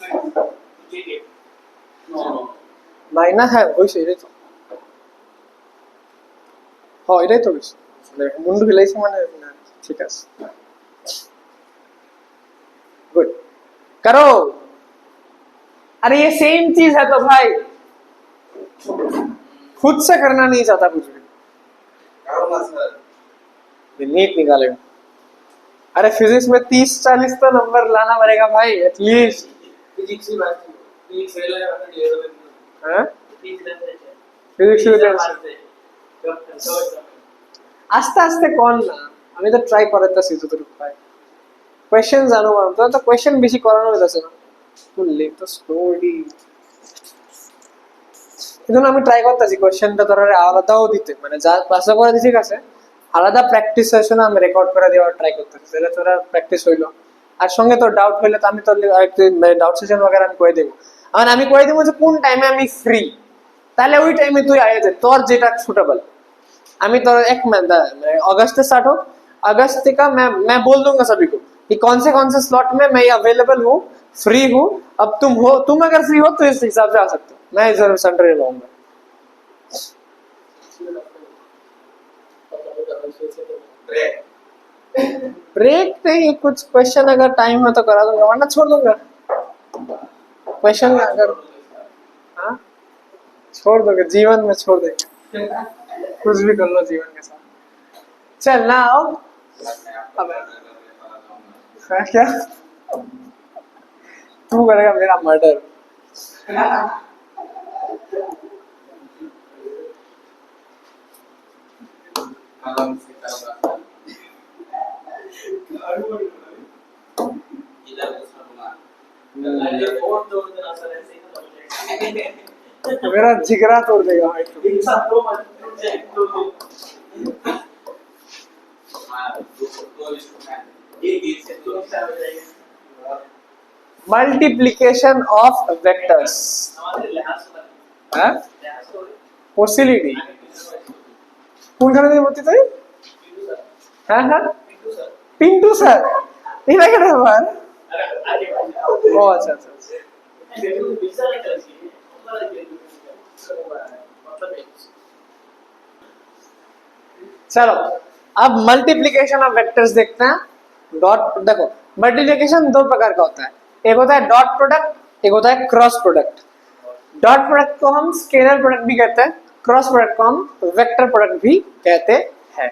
[SPEAKER 2] जी नो
[SPEAKER 1] মাইনাস, হ্যাঁ হইছে এটাই তো, হ্যাঁ এটাই তো হইছে, মুন্ডু হিলাইছে মানে না, ঠিক আছে गुड करो। अरे ये सेम चीज है तो भाई, खुद से करना नहीं चाहता कुछ भी,
[SPEAKER 2] करूंगा सर।
[SPEAKER 1] नीट निकालेगा। अरे फिजिक्स में 30-40 तो नंबर लाना पड़ेगा भाई एटलीस्ट।
[SPEAKER 2] फिजिक्स की बात फिजिक्स फेल है अपने लेवल में
[SPEAKER 1] हाँ
[SPEAKER 2] फिजिक्स
[SPEAKER 1] फिजिक्स আস্তে আস্তে কোন না, আমি তো ট্রাই করতেছি যতটুকু পাই। কোশ্চেন জানো মানে তো কোশ্চেন বেশি করানো হইতাছে না, তুই লেখ তো স্লোলি। এজন্য আমি ট্রাই করতেছি কোশ্চেনটা তোরা আলাদাও দিতে, মানে যা ক্লাসে করে দিছি কাছে আলাদা প্র্যাকটিস সেশনে আমি রেকর্ড করে দেওয়ার ট্রাই করতেছি, তাহলে তোরা প্র্যাকটিস হইলো। আর সঙ্গে তোর ডাউট হইলে তো আমি তোর ডাউট সেশন वगैरह আমি করে দেবো। আর আমি করে দেবো যে কোন টাইমে আমি ফ্রি, তাহলে ওই টাইমে তুই আয় যা, তোর যেটা সুটেবল। আমি तो एक अगस्त से स्टार्ट हो, अगस्त का मैं बोल दूंगा सभी को कि कौन से स्लॉट में मैं अवेलेबल हूँ, फ्री हूँ। अब तुम हो, तुम अगर फ्री हो तो इस हिसाब से आ सकते हो, मैं इधर सेंटर ही लाऊंगा। ब्रेक नहीं, कुछ क्वेश्चन अगर टाइम हो तो करा दूंगा, वरना छोड़ दूंगा क्वेश्चन अगर। हाँ छोड़ दोगे, जीवन में छोड़ देंगे, कुछ भी कर लो जीवन के साथ। चल ना आओ अब, क्या तू करेगा मेरा मर्डर। मेरा जिगरा तोड़ देगा भाई तू। मल्टीप्लिकेशन ऑफ वेक्टर्स, पॉसिबिलिटी কোনখানে দিয়ে ভর্তি তুই? হ্যাঁ হ্যাঁ পিন্টু স্যার, এটা কেন ব্যাপার? ও আচ্ছা আচ্ছা चलो अब मल्टीप्लिकेशन ऑफ वेक्टर्स देखते हैं। डॉट, देखो मल्टीप्लिकेशन दो प्रकार का होता है, एक होता है डॉट प्रोडक्ट, एक होता है क्रॉस प्रोडक्ट। डॉट प्रोडक्ट को हम स्केलर प्रोडक्ट भी कहते हैं, क्रॉस प्रोडक्ट को हम वेक्टर प्रोडक्ट भी कहते हैं।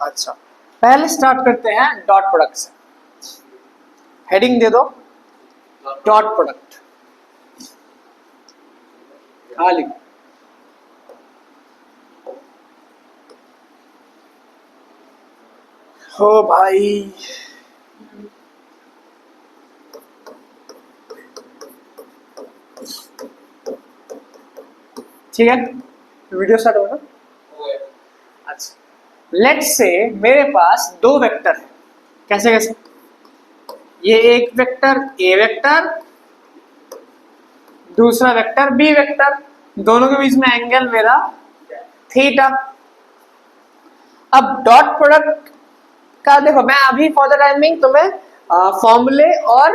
[SPEAKER 1] अच्छा पहले स्टार्ट करते हैं डॉट प्रोडक्ट से, हेडिंग दे दो डॉट प्रोडक्ट खाली। हो भाई ठीक है, वीडियो स्टार्ट होगा। अच्छा लेट्स से मेरे पास दो वेक्टर है, कैसे कैसे, ये एक वेक्टर ए वेक्टर, दूसरा वेक्टर बी वेक्टर, दोनों के बीच में एंगल मेरा थीटा। अब डॉट प्रोडक्ट का देखो, मैं अभी फॉर द टाइमिंग तुम्हें फॉर्मूले और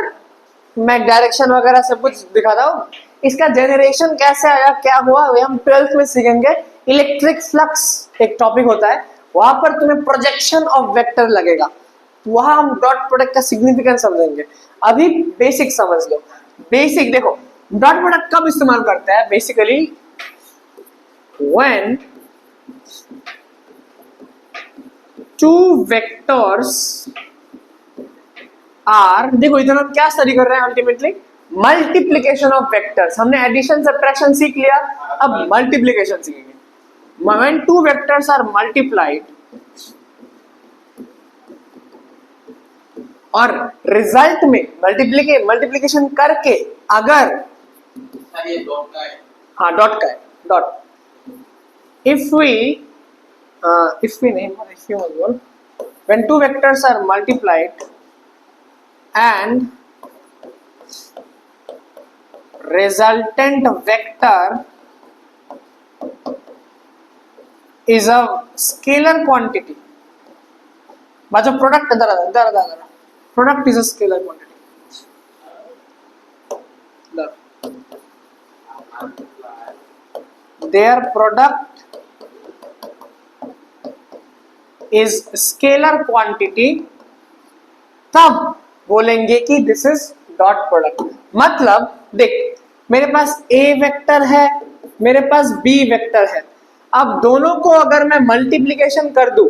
[SPEAKER 1] मैं डायरेक्शन वगैरह सब कुछ दिखाता हूँ। इसका जनरेशन कैसे आया क्या हुआ वे हम 12th में सीखेंगे। इलेक्ट्रिक फ्लक्स एक टॉपिक होता है, वहां पर तुम्हें प्रोजेक्शन ऑफ वेक्टर लगेगा, वहां हम डॉट प्रोडक्ट का सिग्निफिकेंस समझेंगे। अभी बेसिक समझ लो। बेसिक देखो, डॉट प्रोडक्ट कब इस्तेमाल करते हैं basically, when two vectors are, देखो इधर हम क्या स्टडी कर रहे हैं अल्टीमेटली, मल्टीप्लीकेशन ऑफ वेक्टर्स। हमने एडिशन सब्ट्रैक्शन सीख लिया, अब मल्टीप्लीकेशन सीखेंगे। When two vectors are multiplied और रिजल्ट में मल्टीप्लीकेशन करके अगर,
[SPEAKER 2] ये डॉट का है।
[SPEAKER 1] हाँ डॉट का है, डॉट, इफ वी नहीं, if you बोल, when two vectors are multiplied and resultant vector is a scalar quantity, बाजू प्रोडक्ट इधर product is a scalar quantity, their product is scalar quantity, तब बोलेंगे कि दिस इज डॉट प्रोडक्ट। मतलब देख, मेरे पास ए वेक्टर है, मेरे पास बी वेक्टर है, अब दोनों को अगर मैं मल्टीप्लीकेशन कर दूं,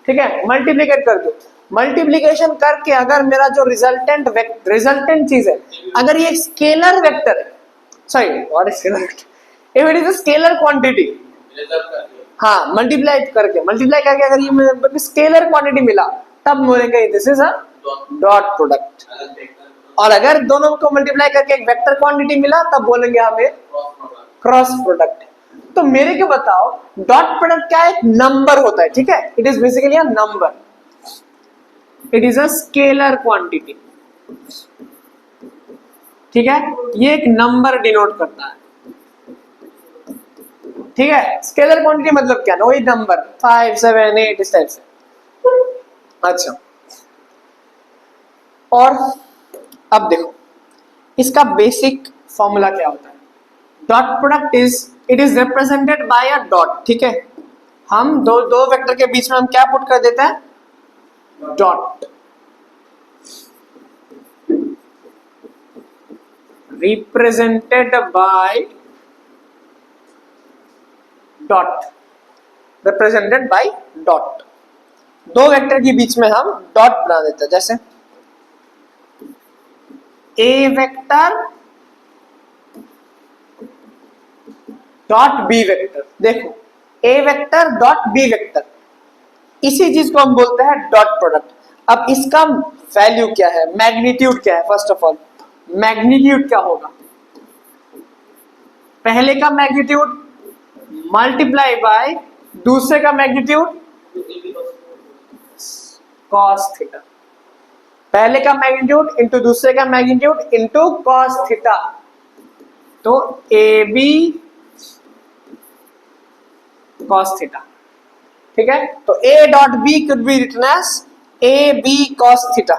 [SPEAKER 1] ठीक है, मल्टीप्लीकेट कर दूं, मल्टीप्लीकेशन करके अगर मेरा जो रिजल्टेंट चीज है, अगर ये स्केलर वेक्टर है, sorry what is scalar vector, if it is a scalar quantity, हाँ मल्टीप्लाई करके अगर ये मुझे स्केलर क्वांटिटी मिला, तब बोलेंगे this is a dot product. और अगर दोनों को मल्टीप्लाई करके एक वेक्टर क्वांटिटी मिला, तब बोलेंगे हमें क्रॉस प्रोडक्ट। तो मेरे को बताओ, डॉट प्रोडक्ट क्या है? एक नंबर होता है, ठीक है, it is basically a number, it is a scalar quantity, ठीक है, ये एक नंबर डिनोट करता है, ठीक है। स्केलर क्वांटिटी मतलब क्या ना, वही नंबर 5, 7, 8 इस टाइप से। अच्छा, और अब देखो इसका बेसिक फॉर्मूला क्या होता है। Dot product it is represented by a dot, ठीक है। हम दो वेक्टर के बीच में हम क्या पुट कर देते हैं? Dot. Represented by dot, represented by dot. दो वेक्टर के बीच में हम डॉट बना देते हैं, जैसे ए वेक्टर डॉट बी वेक्टर। देखो, ए वेक्टर डॉट बी वेक्टर, इसी चीज को हम बोलते हैं डॉट प्रोडक्ट। अब इसका वैल्यू क्या है, मैग्नीट्यूड क्या है? फर्स्ट ऑफ ऑल मैग्नीट्यूड क्या होगा? पहले का मैग्नीट्यूड मल्टीप्लाई बाय दूसरे का मैग्नीट्यूड कॉस थीटा। पहले का मैग्नीट्यूड इंटू दूसरे का मैग्नीट्यूड इंटू कॉस थीटा। तो ए बी कॉस थीटा, ठीक है। तो A dot B could be written as A B cos theta,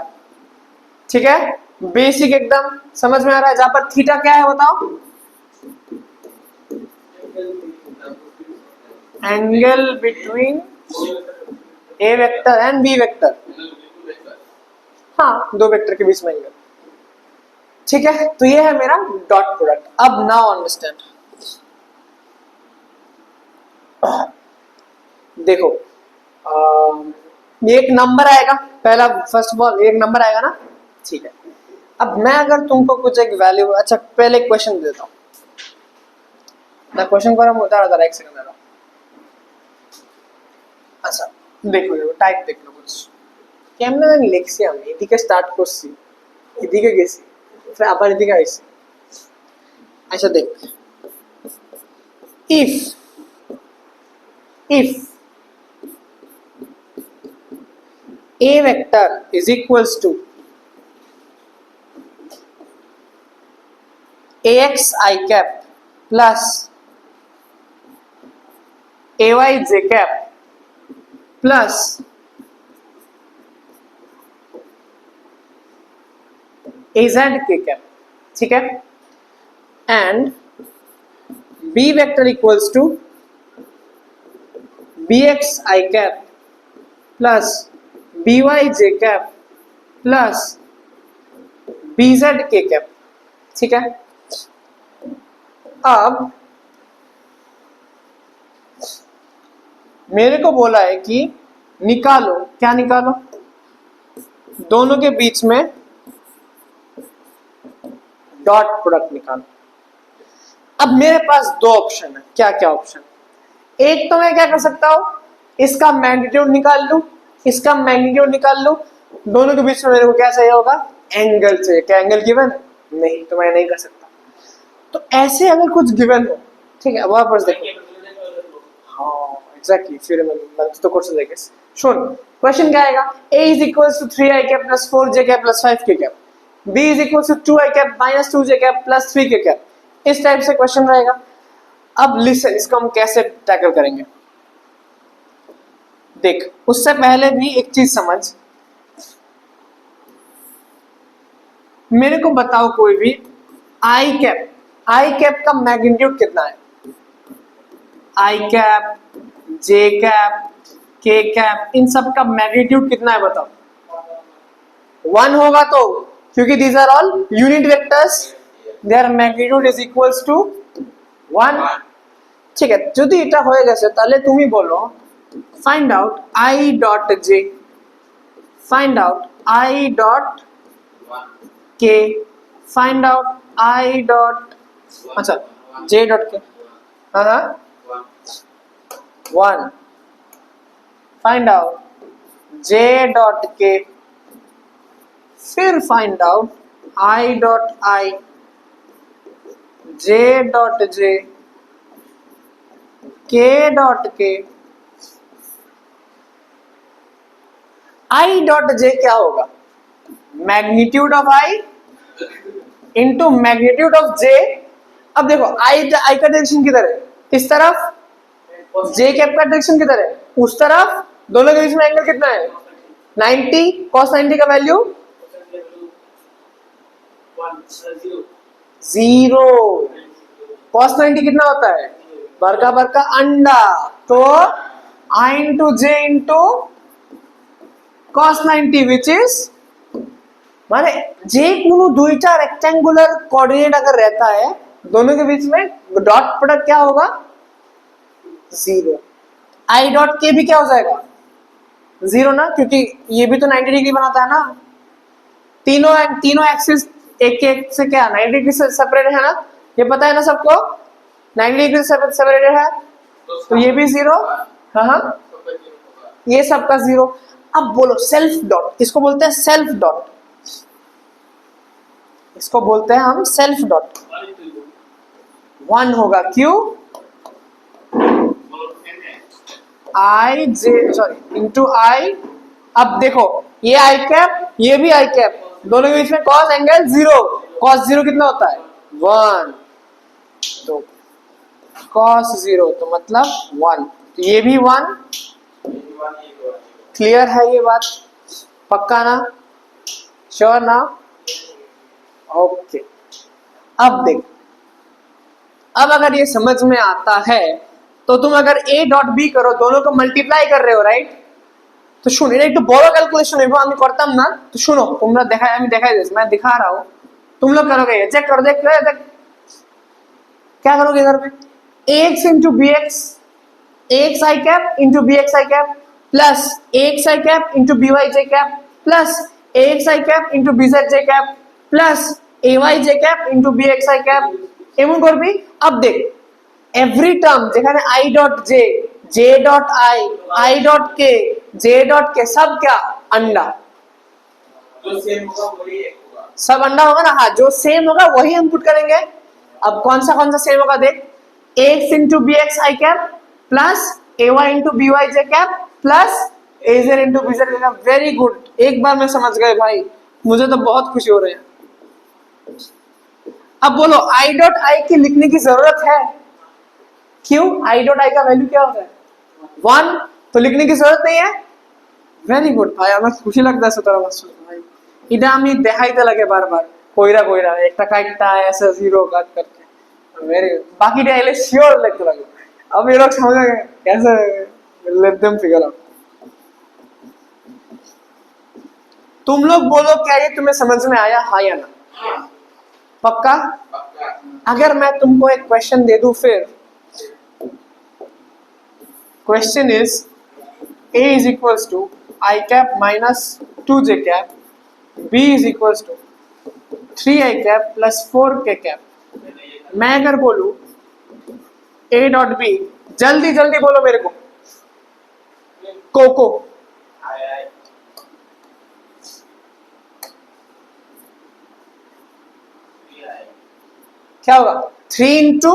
[SPEAKER 1] ठीक है। बेसिक एकदम समझ में आ रहा है। जहां पर थीटा क्या है बताओ? Angle between A vector and B vector, हाँ, दो वेक्टर के बीच में एंगल, ठीक है। तो ये है मेरा डॉट प्रोडक्ट। अब नाउ अंडरस्टैंड, देखो ये एक नंबर आएगा, पहला फर्स्ट ऑफ ऑल एक नंबर आएगा ना, ठीक है। अब मैं अगर तुमको कुछ एक वैल्यू, अच्छा पहले एक क्वेश्चन देता हूँ ना, क्वेश्चन को हम उतार एक सेकंड दे रहा हूँ। अच्छा देखो, টাইপ দেখলো कुछ কেমনে জানি লিখছি আমি, এদিকে স্টার্ট করছি, এদিকে গেছি, ফির আবার এদিকে আইছি। আচ্ছা দেখ, if a vector is equals to ax I cap plus ay j cap plus az k cap, ठीक है, and b vector equals to bx I cap plus B Y J cap plus B Z K cap. ठीक है, अब मेरे को बोला है कि निकालो, क्या निकालो, दोनों के बीच में डॉट प्रोडक्ट निकालो। अब मेरे पास दो ऑप्शन है, क्या क्या ऑप्शन, एक तो मैं क्या कर सकता हूं, इसका मैग्नीट्यूड निकाल लूं, इसका मैग्नीट्यूड निकाल लूं, दोनों के बीच में मेरे को क्या चाहिए होगा, एंगल चाहिए। क्या एंगल गिवन है? नहीं, तो मैं नहीं कर सकता। तो ऐसे अगर कुछ गिवन हो, ठीक है, वापस देखो, हाँ एग्जैक्टली, फिर मैं तो क्वेश्चन देखे सुन, क्वेश्चन क्या आएगा, a is equals to 3i cap plus 4j cap plus 5k cap, b is equals to 2i cap minus 2j cap plus 3k cap, इस टाइप से क्वेश्चन रहेगा। अब लिसन, इसको हम कैसे टैकल करेंगे, देख उससे पहले भी एक चीज समझ, मेरे को बताओ कोई भी आई कैप का मैग्नीट्यूड कितना है, आई कैप, जे कैप, के कैप, इन सब का मैग्नीट्यूड कितना है बताओ। 1 होगा, तो क्योंकि these are all unit vectors, their magnitude is equals to 1। ठीक है, যদি এটা হয়ে গেছে তাহলে তুমি বলো find out i dot j, find out i dot k, find out i dot, আচ্ছা j ডট k, हाँ 1, find out j dot k, फिर find out i dot i, j dot j, k dot k, i dot j क्या होगा, magnitude of i into magnitude of j। अब देखो i का direction किधर है, इस तरफ, j कैप का डायरेक्शन किधर है, उस तरफ, दोनों के बीच में एंगल कितना है 90, cos 90 का वैल्यू 0, cos 90 कितना होता है, बरका बरका अंडा, तो i into j into cos 90 which is, माने जे कोनो दुईटा रेक्टेंगुलर कोऑर्डिनेट अगर रहता है, दोनों के बीच में डॉट प्रोडक्ट क्या होगा 0, आई डॉट के भी क्या हो जाएगा 0 ना, क्योंकि ये भी तो 90 डिग्री बनाता है ना, तीनों एक्सिस एक एक से क्या 90 डिग्री से सेपरेट है ना, ये पता है ना सबको, 90 डिग्री से सेपरेटेड है, तो ये भी 0, हाँ ये सबका 0। अब बोलो सेल्फ डॉट, इसको बोलते हैं सेल्फ डॉट, इसको बोलते हैं हम सेल्फ डॉट। 1 होगा, क्यों, आई जे सॉरी इंटू आई। अब देखो ये आई कैप, ये भी आई कैप, दोनों के बीच में कॉस एंगल 0, कॉस 0 कितना होता है 1, तो कॉस 0 तो मतलब 1, तो ये भी 1। क्लियर है ये बात, पक्का ना, श्योर ना, ओके। अब देख, अब अगर ये समझ में आता है तो तुम अगर a डॉट b करो, दोनों को मल्टीप्लाई कर रहे हो राइट, तो শুনো এটা একটু বড় ক্যালকুলেশন হইবো, আমি করতাম না, তো শুনো তোমরা দেখাই, আমি দেখাই দিচ্ছি, मैं दिखा रहा हूं, तुम लोग करोगे, चेक करो, देख क्या करोगे इधर पे, ax into bx, ax i cap into bx i cap plus ax i cap into by j cap plus ax i cap into bz j cap plus ay j cap into bx i cap, এমন করবি। अब देख every term যেখানে i dot j, j dot i, i dot k, j dot k सब क्या अंडा,
[SPEAKER 2] जो same होगा वही एक होगा,
[SPEAKER 1] सब अंडा होगा ना, हाँ जो सेम होगा वही हम पुट करेंगे। अब कौन सा सेम होगा देख, ax into bx i cap plus ay into by j cap plus az into bz j cap। Very good, एक बार में समझ गए भाई, मुझे तो बहुत खुशी हो रही है। अब बोलो i डॉट i की लिखने की जरूरत है, क्यों, i डॉट i का वैल्यू क्या होता है 1, तो लिखने की जरूरत नहीं है। वेरी गुड भाई, আমার খুশি লাগতেছে তোরা বলছ ভাই, এটা আমি দেখাইতে লাগে বারবার, কইরা কইরা একটা কাটটা ऐसे जीरो काट करके, वेरी बाकीটা এলে শিওর লিখতে লাগে। अब ये लोग समझ गए कैसे लेट देम फिगर आउट। तुम लोग बोलो क्या ये तुम्हें समझ में आया, हाँ या ना?
[SPEAKER 2] हाँ
[SPEAKER 1] पक्का?
[SPEAKER 2] पक्का।
[SPEAKER 1] अगर मैं तुमको एक क्वेश्चन दे दूं, फिर question is a is equals to I cap minus 2j cap, b is equals to 3I cap plus 4k cap। मैं अगर बोलूं a डॉट b, जल्दी जल्दी बोलो मेरे को, कोको
[SPEAKER 2] आया
[SPEAKER 1] क्या होगा? 3 इंटू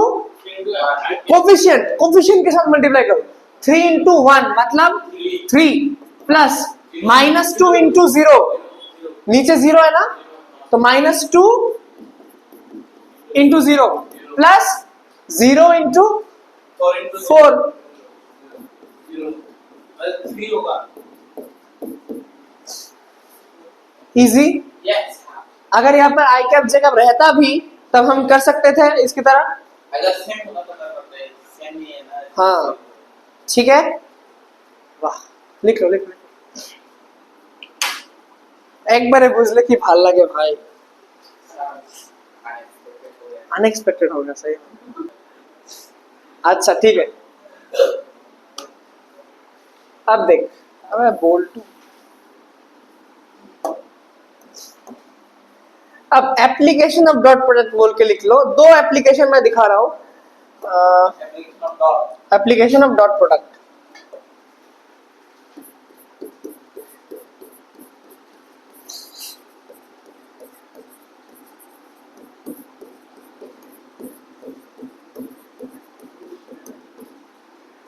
[SPEAKER 1] कोफिशिएंट, कोफिशिएंट के साथ मल्टीप्लाई करो, 3 इंटू 1 मतलब 3 प्लस -2 इंटू 0, नीचे 0 है ना, तो -2 इंटू 0 प्लस 0 इंटू 4,
[SPEAKER 2] 3 होगा।
[SPEAKER 1] इजी।
[SPEAKER 2] यस
[SPEAKER 1] अगर यहाँ पर आई कैप जगह रहता भी तब हम कर सकते थे इसकी तरह।
[SPEAKER 2] अगर सेम होता तो कर सकते हैं, सेम ही है ना।
[SPEAKER 1] हाँ ठीक है, वाह, लिख लो लिख लो, একবারে বুঝলে কি ভাল লাগে ভাই, अनएक्सपेक्टेड हो गया सही। अच्छा ठीक है, अब देख, अब मैं बोल टू, अब एप्लीकेशन ऑफ डॉट प्रोडक्ट बोल के लिख लो। दो एप्लीकेशन मैं दिखा रहा हूं, application of dot product.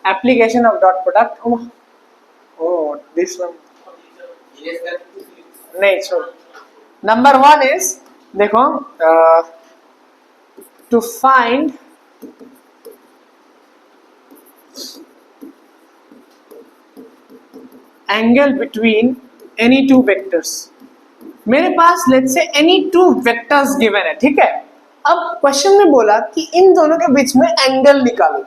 [SPEAKER 1] Application of dot product, oh this one, नहीं छोड़। नंबर 1 इज, देखो, to find angle between any two vectors. मेरे पास let's say any two vectors given है, ठीक है। अब क्वेश्चन में बोला कि इन दोनों के बीच में एंगल निकालो,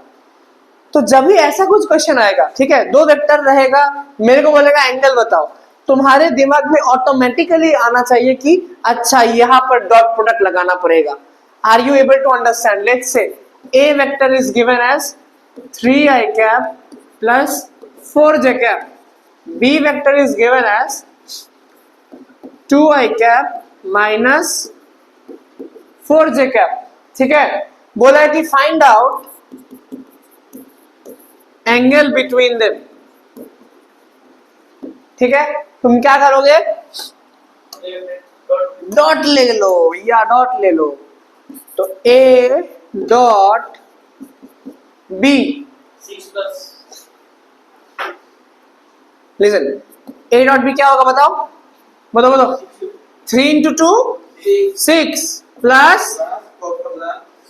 [SPEAKER 1] तो जब भी ऐसा कुछ क्वेश्चन आएगा, ठीक है, दो वेक्टर रहेगा, मेरे को बोलेगा एंगल बताओ, तुम्हारे दिमाग में ऑटोमेटिकली आना चाहिए कि अच्छा यहाँ पर डॉट प्रोडक्ट लगाना पड़ेगा। Are you able to understand? Let's say A vector is given as 3i cap plus 4j cap, B vector is given as 2i cap minus 4j cap, ठीक है। बोला है कि find out angle between them, ठीक है। तुम क्या करोगे? डॉट ले लो या डॉट ले लो, तो A dot B,
[SPEAKER 2] 6 plus
[SPEAKER 1] listen, A dot B क्या होगा बताओ, बताओ बताओ। 3 इंटू 2 6 प्लस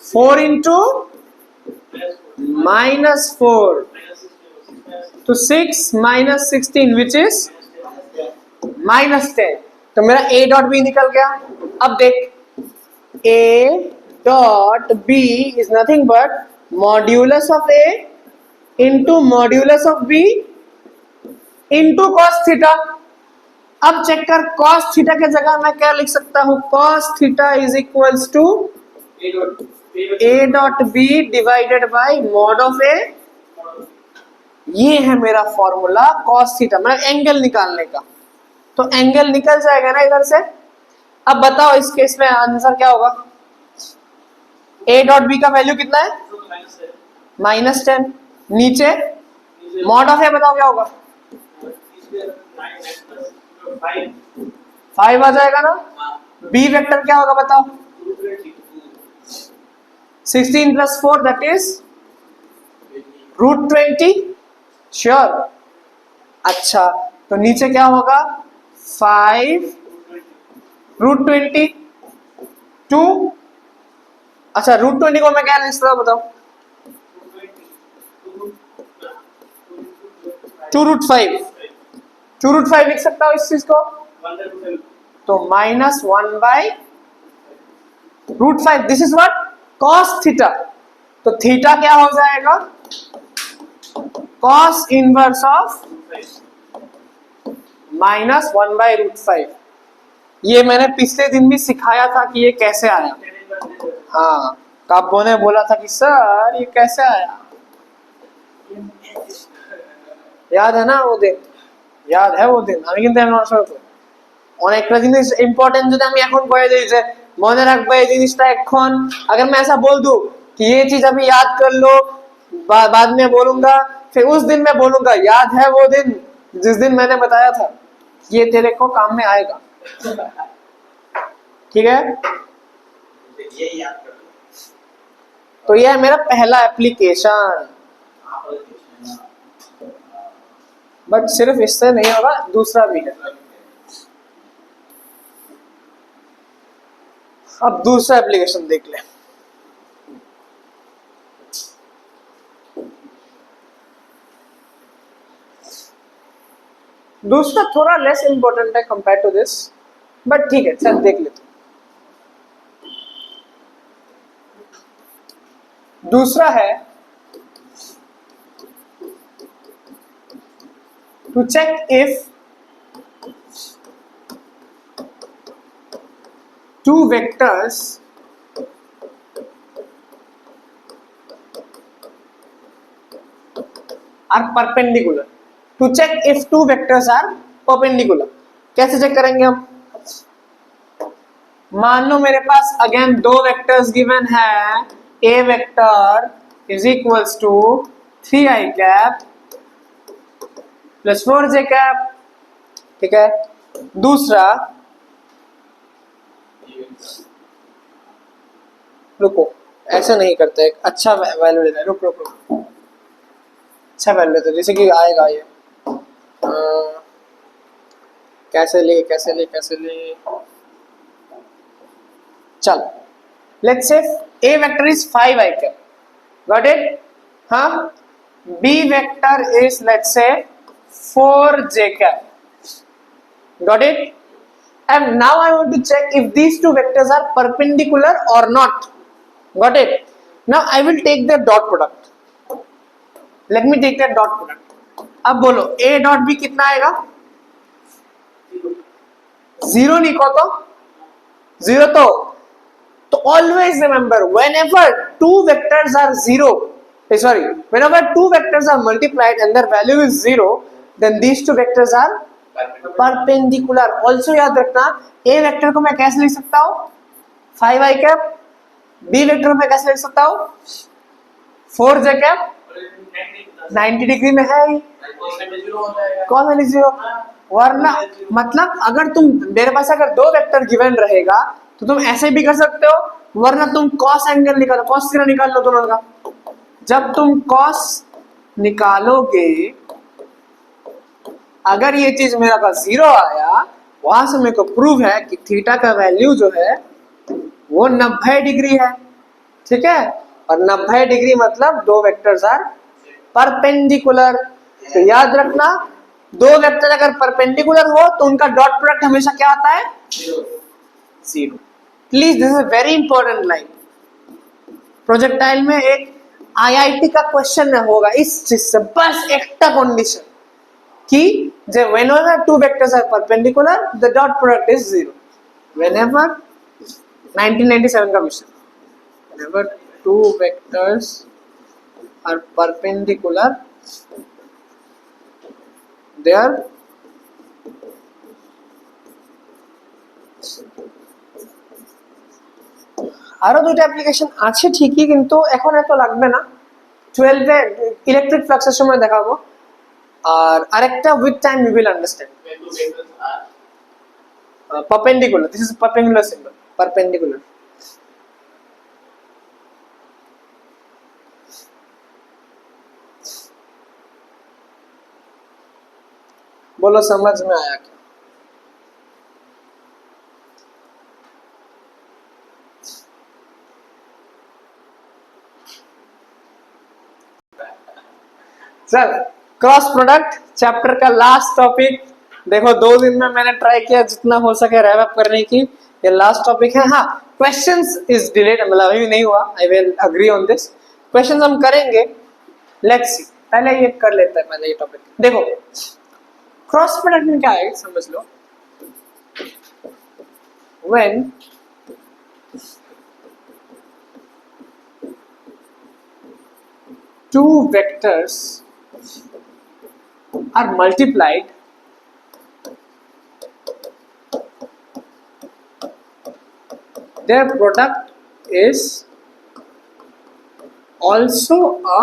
[SPEAKER 1] 4 इंटू -4, तो 6 minus 16 which is -10, तो मेरा a डॉट b निकल गया। अब देख, a dot b is nothing but modulus of a into modulus of b into cos theta. अब चेक कर, cos थीटा के जगह मैं क्या लिख सकता हूँ? cos theta is equals to a dot b divided by mod of a। ये है मेरा फॉर्मूला cos थीटा, मतलब एंगल निकालने का। तो एंगल निकल जाएगा ना इधर से। अब बताओ इस केस में आंसर क्या होगा? a डॉट b का वैल्यू कितना है? -10, नीचे मॉड ऑफ a बताओ क्या होगा? 5 आ जाएगा ना। b वेक्टर क्या होगा बताओ? 16 प्लस 4 दैट इज √20, श्योर। अच्छा, तो नीचे क्या होगा? 5 √20 2, अच्छा √20 को मैं क्या लिख सकता हूं बताओ? 2√5, 2√5 लिख सकता हूं इस चीज को, तो -1/√5। This is what? cos theta. तो थीटा क्या हो जाएगा? cos inverse of -1/√5। ये मैंने पिछले दिन भी सिखाया था कि ये कैसे आया। हाँ, काब्बो ने बोला था कि सर ये कैसे आया, याद है ना वो दिन? याद है वो दिन? আমি কিন্তু এমন আসলে অনেকটা জিনিস ইম্পর্টেন্ট যদি আমি এখন বলে দিই যে মনে রাখবে এই জিনিসটা এখন, अगर मैं ऐसा बोल दूं कि ये चीज अभी याद कर लो, बाद में बोलूंगा, फिर उस दिन मैं बोलूंगा याद है वो दिन जिस दिन मैंने बताया था, ये तेरे को काम में आएगा। ठीक है,
[SPEAKER 2] ये याद कर लो।
[SPEAKER 1] तो ये है मेरा पहला एप्लीकेशन। बट सिर्फ इससे नहीं होगा, दूसरा भी है। अब दूसरा एप्लीकेशन देख ले। दूसरा थोड़ा लेस इंपॉर्टेंट है कंपेयर टू दिस, बट ठीक है, चल देख लेते। दूसरा है to check if two vectors are perpendicular. To check if two vectors are perpendicular. कैसे चेक करेंगे हम? मान लो मेरे पास अगेन दो वेक्टर्स गिवन है, a vector is equals to 3i cap plus 4j cap. ठीक है, दूसरा रुको, ऐसे नहीं करते, एक अच्छा वैल्यू लेते हैं। रुक रुक रुक, अच्छा वैल्यू लेते हैं, जैसे कि आएगा ये कैसे ले चल, let's say a vector is 5i cap, got it? हाँ, b vector is let's say 4j cap, got it? And now I want to check if these two vectors are perpendicular or not, got it? Now I will take their dot product, let me take their dot product। अब बोलो a dot b कितना आएगा? 0 लिखो तो 0, तो always remember whenever two vectors are 0, whenever two vectors are multiplied and their value is 0, then these two vectors are perpendicular। also याद रखना, a vector को मैं कैसे लिख सकता हूँ? 5i cap. b वेक्टर को मैं कैसे लिख सकता हूँ? 4j cap. 90 डिग्री में है ही, कौन है 0? वरना मतलब अगर तुम, मेरे पास अगर दो वेक्टर गिवन रहेगा तो तुम ऐसे भी कर सकते हो, वरना तुम cos एंगल निकालो, cos थीटा निकाल लो दोनों का। जब तुम cos निकालोगे, अगर ये चीज मेरा पास 0 आया, वहां से मेरे को प्रूव है कि थीटा का वैल्यू जो है वो 90 डिग्री है। ठीक है, और 90 डिग्री मतलब दो वेक्टर्स आर परपेंडिकुलर। तो याद रखना, दो वेक्टर अगर परपेंडिकुलर हो तो उनका डॉट प्रोडक्ट हमेशा क्या आता है? 0। Please, this is very important line. Projectile में एक आईआईटी का क्वेश्चन होगा इस चीज से, बस एक कंडीशन कि जब whenever two vectors are perpendicular the dot product is 0, whenever 1997 का question, whenever two vectors are perpendicular they are আরো দুটো অ্যাপ্লিকেশন আছে ঠিকই, কিন্তু এখন এত লাগবে না, 12 এ ইলেকট্রিক ফ্লাক্সের সময় দেখাবো। আর আরেকটা with time you will understand. perpendicular, this is perpendicular symbol, perpendicular। बोलो समझ में आया क्या? चल, क्रॉस प्रोडक्ट चैप्टर का लास्ट टॉपिक। देखो 2 दिन में मैंने ट्राई किया जितना हो सके रैप अप करने की, ये लास्ट टॉपिक है। हाँ, क्वेश्चंस इज डिलेड, मतलब अभी नहीं हुआ, I will agree on this. Questions हम करेंगे, लेट्स सी। पहले ये कर लेते हैं, पहले ये टॉपिक देखो। क्रॉस प्रोडक्ट में क्या है समझ लो। when two vectors are multiplied, their product is also a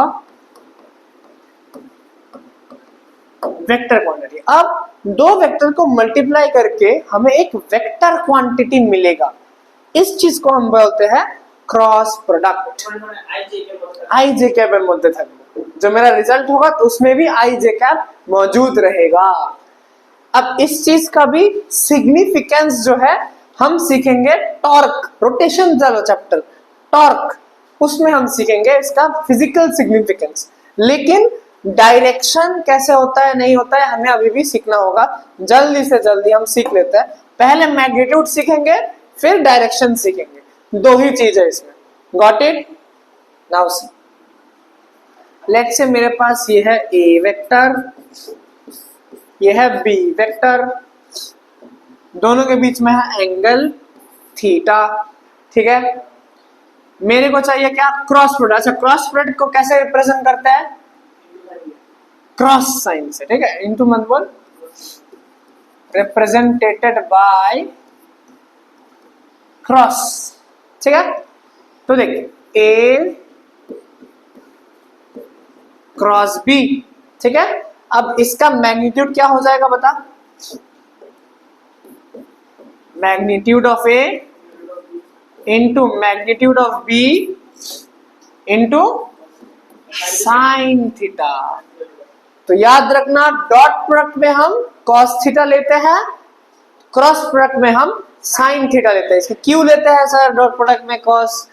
[SPEAKER 1] vector quantity. अब दो वेक्टर को मल्टीप्लाई करके हमें एक वेक्टर क्वांटिटी मिलेगा, इस चीज को हम बोलते हैं क्रॉस प्रोडक्ट। आई जे कैप बोलते थे। जो मेरा रिजल्ट होगा तो उसमें भी आई जे कैप मौजूद रहेगा। अब इस चीज का भी सिग्निफिकेंस जो है हम सीखेंगे टॉर्क, रोटेशन वाला चैप्टर टॉर्क, उसमें हम सीखेंगे इसका फिजिकल सिग्निफिकेंस। लेकिन डायरेक्शन कैसे होता है नहीं होता है हमें अभी भी सीखना होगा, जल्दी से जल्दी हम सीख लेते हैं। पहले मैग्नीट्यूड सीखेंगे फिर डायरेक्शन सीखेंगे, दो ही चीज है इसमें। Got it? Now C, let's say मेरे पास ये है ए वेक्टर, ये है बी वेक्टर, दोनों के बीच में है एंगल थीटा, ठीक है। मेरे को चाहिए क्या? Cross product. अच्छा, क्रॉस प्रोडक्ट को कैसे रिप्रेजेंट करते हैं? क्रॉस साइन से, ठीक है। इनटू मत बोल, रिप्रेजेंटेटेड बाय क्रॉस, ठीक है। तो देखिए ए क्रॉस बी, ठीक है। अब इसका मैग्नीट्यूड क्या हो जाएगा बता? Magnitude of A into magnitude of B into sine theta. तो याद रखना, डॉट प्रोडक्ट में हम कॉस थीटा लेते हैं, क्रॉस प्रोडक्ट में हम साइन थीटा लेते हैं। इसको क्यों लेते हैं सर? डॉट प्रोडक्ट में कॉस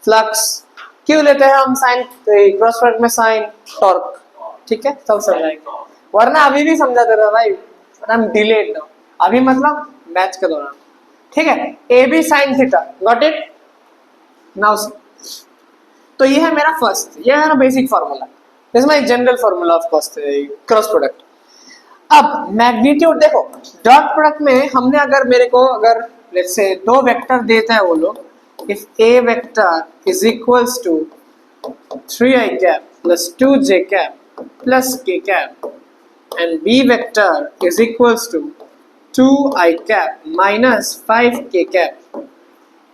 [SPEAKER 1] फ्लक्स, क्यों लेते हैं हम साइन, क्रॉस प्रोडक्ट में साइन टॉर्क, ठीक है। सब समझाएंगे, वरना अभी भी समझा दे रहा भाई, आई एम डिलेड नाउ, अभी मतलब मैच के दौरान, ठीक है। A B sine theta, got it? Now C, तो ये है मेरा फर्स्ट, ये है ना basic formula, this is my general formula of cross product. अब मैग्नीट्यूड देखो, डॉट प्रोडक्ट में हमने अगर मेरे को अगर लेट्स से दो वेक्टर देते हैं वो लोग, if A vector is equals to 3i cap plus 2j cap plus k cap and B vector is equals to 2i cap minus 5k cap,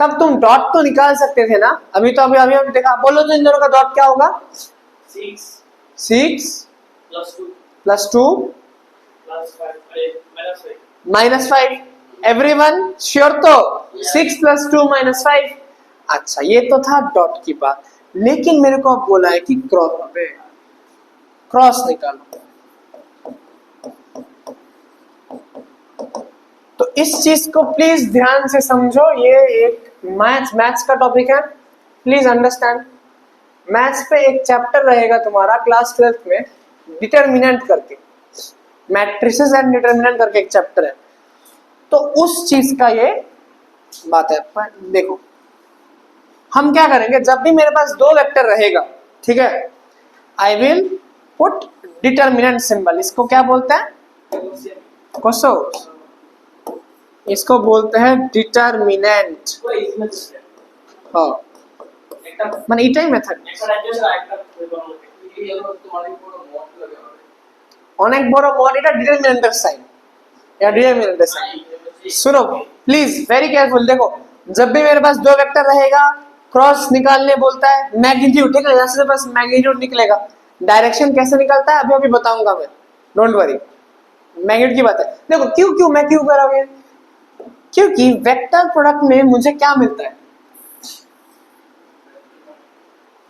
[SPEAKER 1] तब तुम डॉट तो निकाल सकते थे ना। अभी तो अभी हमने देखा, बोलो तो इन दोनों का डॉट क्या होगा? 6 प्लस 2 माइनस 5। Everyone sure? तो 6 प्लस 2 माइनस 5। अच्छा, ये तो था डॉट की बात, लेकिन मेरे को अब बोला है कि क्रॉस निकालो। तो इस चीज को प्लीज ध्यान से समझो, ये एक मैथ्स का टॉपिक है, प्लीज अंडरस्टैंड। मैथ्स पे एक चैप्टर रहेगा तुम्हारा क्लास 12th में, डिटरमिनेंट करके, मैट्रिसेस एंड डिटरमिनेंट करके एक चैप्टर है, तो उस चीज का ये बात है। पर देखो हम क्या करेंगे, जब भी मेरे पास दो वेक्टर रहेगा, ठीक है, I will put determinant symbol. इसको क्या बोलते हैं? कोसो, इसको बोलते हैं डिटरमिनेंट। हाँ, মানে এটাই মেথড। অনেক বড় মড, এটা ডিটারমিনেন্টের সাইন, এটা डिटरमिनेंट साइन। सुनो प्लीज वेरी केयरफुल, देखो जब भी मेरे पास दो वेक्टर रहेगा, क्रॉस निकालने बोलता है, मैग्नीट्यूड, ठीक है, यहाँ से बस मैग्नीट्यूड निकलेगा। डायरेक्शन कैसे निकलता है अभी अभी बताऊंगा मैं, डोंट वरी, मैग्नीट्यूड की बात है। देखो क्यों मैं क्यों कर रहा हूँ, क्योंकि वेक्टर प्रोडक्ट में मुझे क्या मिलता है?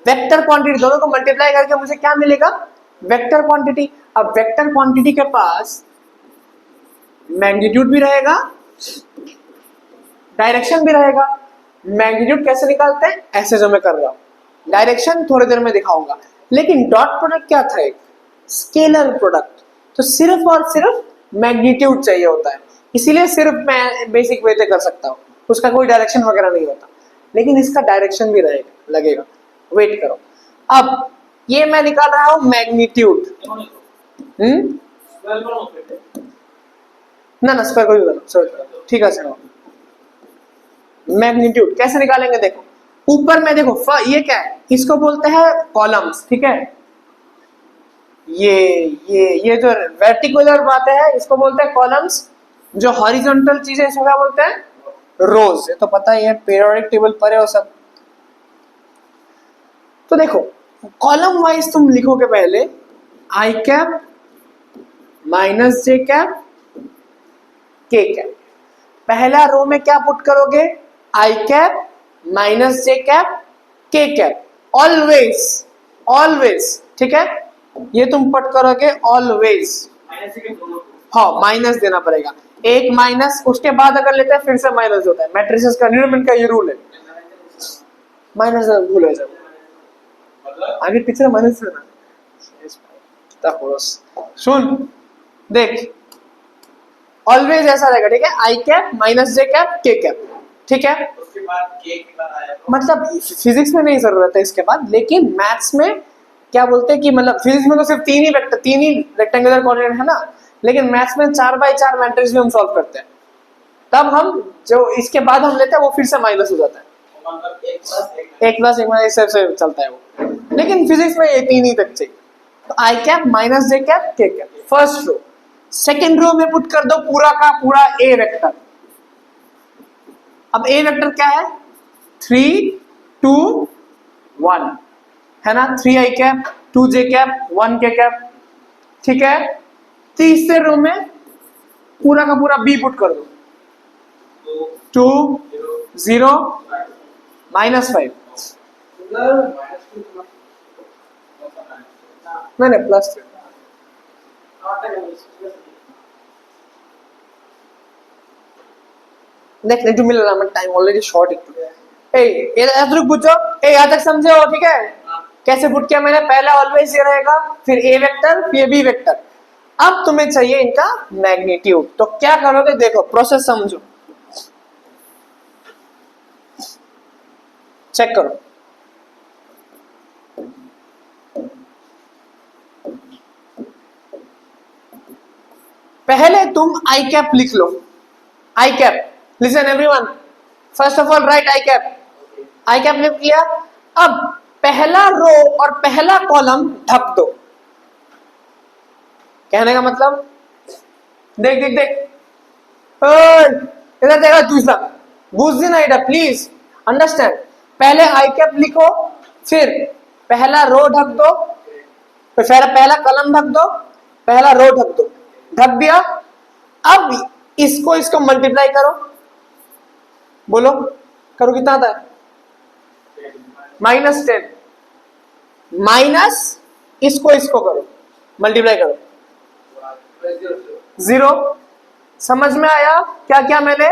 [SPEAKER 1] वेक्टर क्वांटिटी, दोनों को मल्टीप्लाई करके मुझे क्या मिलेगा? Vector quantity. अब वेक्टर क्वांटिटी के पास मैग्नीट्यूड भी रहेगा, डायरेक्शन भी रहेगा। मैग्नीट्यूड कैसे निकालते हैं? ऐसे जो मैं कर रहा हूं, डायरेक्शन थोड़ी देर में दिखाऊंगा। लेकिन डॉट प्रोडक्ट क्या था? एक स्केलर प्रोडक्ट, तो सिर्फ और सिर्फ मैग्नीट्यूड चाहिए होता है, इसीलिए सिर्फ मैं बेसिक वे से कर सकता हूँ, उसका कोई डायरेक्शन वगैरह नहीं होता। लेकिन इसका डायरेक्शन भी रहेगा, लगेगा, वेट करो। अब ये मैं निकाल रहा हूं मैग्नीट्यूड, ना स्क्वायर को भी बनो, ठीक है सर। मैग्नीट्यूड कैसे निकालेंगे देखो, ऊपर में देखो ये क्या है, इसको बोलते हैं कॉलम्स, ठीक है। ये जो वर्टिकुलर बातें है इसको बोलते हैं कॉलम्स, जो हॉरिजॉन्टल चीजें इसको क्या बोलते हैं, रोज। ये तो पता ही है, पीरियोडिक टेबल पर है वो सब। तो देखो कॉलम वाइज तुम लिखोगे पहले आई cap minus J cap K cap. पहला रो में क्या पुट करोगे, आई cap minus J cap K cap, always always, ठीक है। ये तुम पुट करोगे ऑलवेज, हाँ माइनस देना पड़ेगा, एक माइनस उसके बाद अगर लेते हैं फिर से माइनस होता है, मैट्रिसेस का न्यूटन का ये रूल है, माइनस भूल हो जाए आगे पीछे माइनस देना। सुन देख ऑलवेज ऐसा रहेगा, ठीक है, आई cap minus J cap K cap, ठीक है।
[SPEAKER 2] उसके बाद के बाद आया
[SPEAKER 1] मतलब फिजिक्स में नहीं जरूरत है इसके बाद, लेकिन मैथ्स में क्या बोलते हैं कि मतलब फिजिक्स में तो सिर्फ तीन ही रेक्टेंगुलर कोऑर्डिनेट है ना, लेकिन मैथ्स में 4x4 मैट्रिक्स भी हम सॉल्व करते हैं, तब हम जो इसके बाद हम लेते हैं वो फिर से माइनस हो जाता है, एक प्लस एक माइनस से चलता है वो, लेकिन फिजिक्स में ये तीन ही तक चाहिए। तो I cap minus J cap K cap first row, second row में पुट कर दो पूरा का पूरा ए वेक्टर। अब ए वेक्टर क्या है, 3 2 1 है ना, 3 आई कैप 2 जे कैप 1 के कैप, ठीक है। तीसरे रो में पूरा का पूरा बी पुट कर दो, 2 0 -5, नहीं प्लस देख नहीं मिल रहा, टाइम ऑलरेडी शॉर्ट है। पूछो यहाँ तक समझे हो, ठीक है। कैसे पुट किया मैंने, पहला ऑलवेज ये रहेगा, फिर ए वेक्टर फिर बी वेक्टर। अब तुम्हें चाहिए इनका मैग्नीट्यूड, तो क्या करोगे देखो, प्रोसेस समझो, चेक करो। पहले तुम आई कैप लिख लो, i cap, listen everyone, first of all write i cap लिख लिया। अब पहला रो और पहला कॉलम ढक दो, कहने का मतलब देख देख देख इधर देखा, दूसरा बुझ ना इधर, प्लीज अंडरस्टैंड। पहले आई कैप लिखो, फिर पहला रो ढक दो, फिर पहला कॉलम ढक दो, पहला रो ढक दो, ढक दिया। अब इसको मल्टीप्लाई करो, बोलो करो कितना आता है, -10 माइनस इसको करो, मल्टीप्लाई करो, 0। समझ में आया क्या क्या मैंने,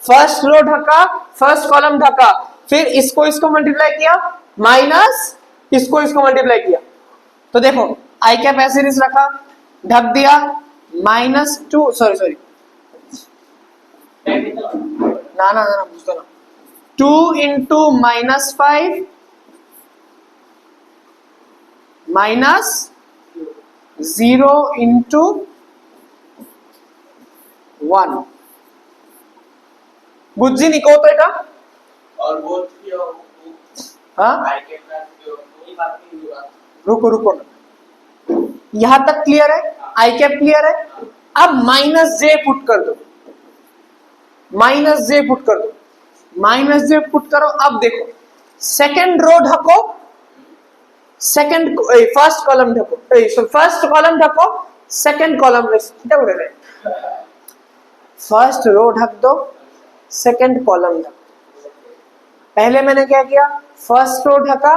[SPEAKER 1] फर्स्ट रो ढका, फर्स्ट कॉलम ढका, फिर इसको मल्टीप्लाई किया, माइनस इसको मल्टीप्लाई किया। तो देखो आई कैप ऐसे रखा, ढक दिया, -2 सॉरी ना पूछता ना, 2 into -5 minus 0 into 1 বুঝছি নি কত এটা
[SPEAKER 2] और वो
[SPEAKER 1] हाँ
[SPEAKER 2] आई के साथ जो वही बात नहीं हुआ।
[SPEAKER 1] रुको ना, यहां तक क्लियर है, आई कैप क्लियर है। अब -j पुट कर दो, -j पुट कर दो, -j पुट करो। अब देखो सेकंड रो ढको, फर्स्ट कॉलम ढको, फर्स्ट कॉलम ढको, सेकंड कॉलम फर्स्ट रो ढक दो, सेकंड कॉलम ढको। पहले मैंने क्या किया, फर्स्ट रो ढका,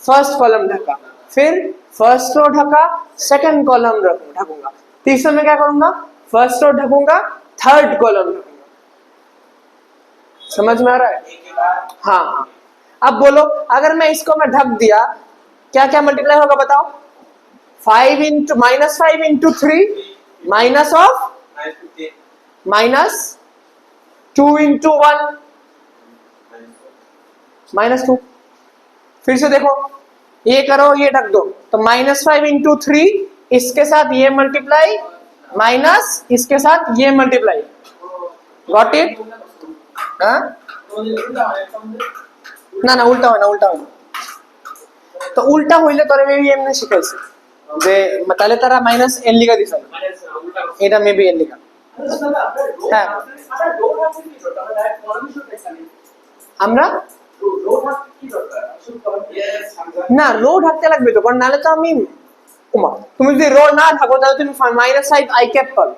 [SPEAKER 1] फर्स्ट कॉलम ढका, फिर फर्स्ट रो ढका, सेकंड कॉलम ढकूंगा, तीसरे में क्या करूंगा, फर्स्ट रो ढकूंगा, थर्ड कॉलम ढकूंगा। समझ में आ रहा है? हाँ। अब बोलो अगर मैं इसको मैं ढक दिया, क्या क्या मल्टीप्लाई होगा बताओ, 5 into -5 into 3 minus of -2 into 1 -2। फिर से देखो ये करो, ये ढक दो, तो -5 into 3, इसके साथ ये मल्टीप्लाई, माइनस इसके साथ ये मल्टीप्लाई, गॉट इट? হ্যাঁ না না উল্টা হয় না, উল্টা হয় না। তো উল্টা হইলে তোরে মেবি এমনি শিখাইছে যে তাহলে তারা মাইনাস এন লিখা দিছে, এটা মেবি এন লিখা। হ্যাঁ আমরা না রো ঢাকতে লাগবে তো, কারণ নাহলে তো আমি ওমা তুমি যদি রো না থাকো তাহলে তুমি মাইনাস সাইড আই ক্যাপ পাবে।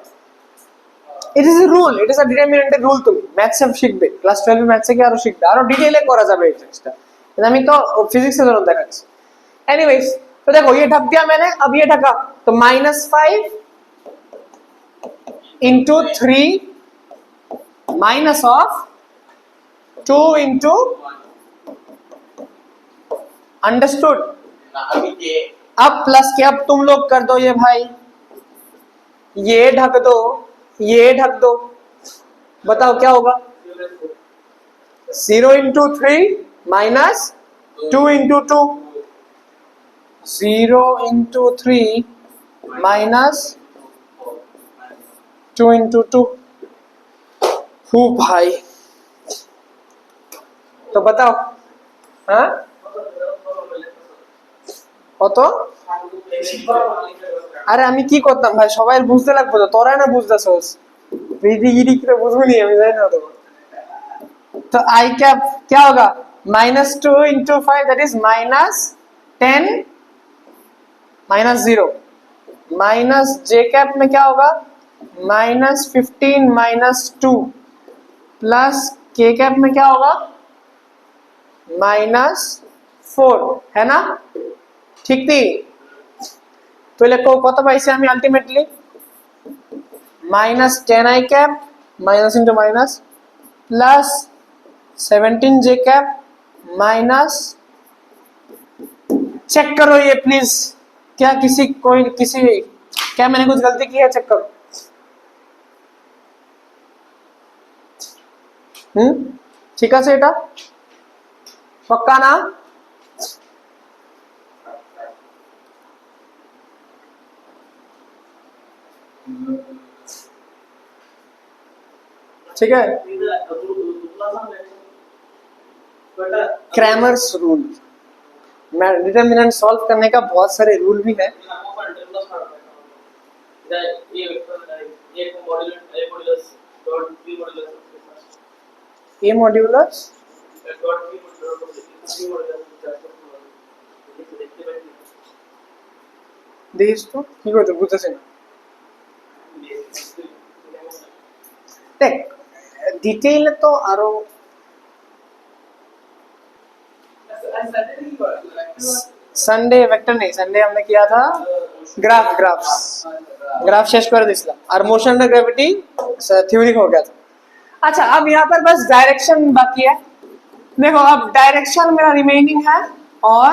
[SPEAKER 1] It is a rule, it is a ডিটারমিনেন্টের রুল। তুমি ম্যাথস শিখবে, ক্লাস 12 এ ম্যাথসে কি আরো শিখবে, আরো ডিটেইলে করা যাবে এই জিনিসটা। আমি তো फिजिक्स এর জন্য দেখাচ্ছি। एनीवेज तो देखो ये ढक दिया मैंने, अब ये ढका तो -5 into 3 minus of 2 into understood. अब प्लस के अब तुम लोग कर दो ये भाई, ये ढक दो, ये ढक दो, बताओ क्या होगा? 0 into 3 minus 2 into 2, 0 into 3 minus 2 into 2। Who भाई तो बताओ हाँ কত? আরে আমি কি করতাম ভাই, সবাই বুঝতে লাগবে তো, তোরা না বুঝতেছস বিদিগিরি করে বুঝবনি আমি জানি না তো। तो आई कैप क्या होगा? -2 into 5 that is -10 -0 minus J cap में क्या होगा? -15 -2 प्लस के कैप में क्या होगा? -4 है ना? ठीक थी तो लिखो कत पाइছে আমি ultimately -10 i cap minus into minus plus 17 j cap minus, check करो ये प्लीज, क्या क्या मैंने कुछ गलती की है? चेक करो। ठीक है এটা पक्का ना? ठीक है क्रैमर्स रूल, डिटरमिनेंट सॉल्व करने का बहुत सारे रूल भी है। ए मॉड्यूलस देश तो কি করতে বুঝতেছেন? দেখ ডিটেইলে তো আরো संडे वेक्टर नहीं, संडे हमने किया था ग्राफ शेष कर दिया और मोशन ऑफ ग्रेविटी थ्योरी हो गया था। अच्छा अब यहाँ पर बस डायरेक्शन बाकी है। देखो अब डायरेक्शन मेरा रिमेनिंग है और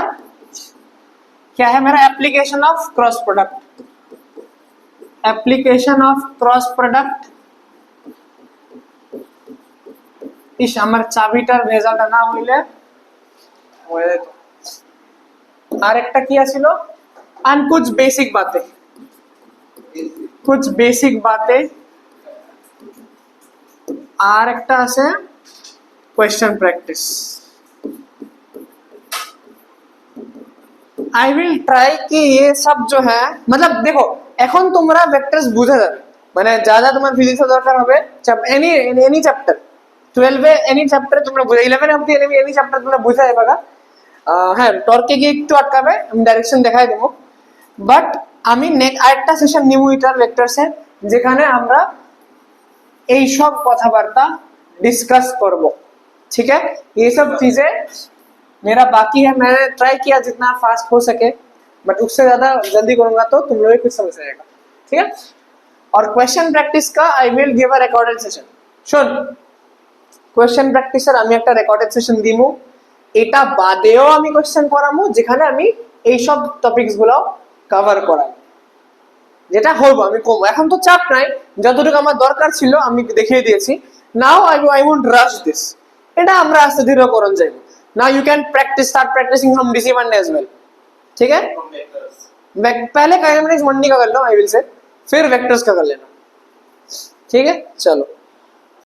[SPEAKER 1] क्या है मेरा? Application of cross product, application of cross product. इस আমার চাবিটার ভেজালটা না হইলে আর একটা কি আছিল? আর कुछ बेसिक बातें আর একটা আছে question practice. I will try कि ये सब जो है मतलब देखो এখন তোমরা ভেক্টরস বুঝে যাবে, মানে যা যা তোমার ফিজিক্সে দরকার হবে এনি চ্যাপ্টার 12 এ এনি চ্যাপ্টার তোমরা বুঝে 11 অবধি এনি চ্যাপ্টার তোমরা বুঝে যাবে। হ্যাঁ টর্কে গিয়ে একটু আটকাবে, আমি ডাইরেকশন দেখাই দেবো। বাট আমি আরেকটা সেশন নিব এটার ভেক্টরসের, যেখানে আমরা এই সব কথাবার্তা डिस्कस करबो। ठीक है ये सब चीजें मेरा बाकी है, मैंने ट्राई किया जितना फास्ट हो सके, बट उससे ज्यादा जल्दी करूंगा तो तुम लोग कुछ समझ जाएगा। ठीक है और क्वेश्चन प्रैक्टिस का I will give a recorded session. শুন क्वेश्चन प्रैक्टिसের আমি একটা রেকর্ডেড সেশন দিমু, এটা বাদেও আমি কোশ্চেন করামু যেখানে আমি এই সব টপিকস গুলো কভার করাই, যেটা হইব আমি কম। এখন তো চাপ নাই, যতটুকু আমার দরকার ছিল আমি দেখিয়ে দিয়েছি। Now I won't rush this, এটা আমরা আস্তে ধীরে করন যাইব। Now you can start practicing from DC one as well. ठीक है पहले काइनेमेटिक्स मंडी का कर लो आई विल से, फिर वेक्टर्स का कर लेना। ठीक है चलो।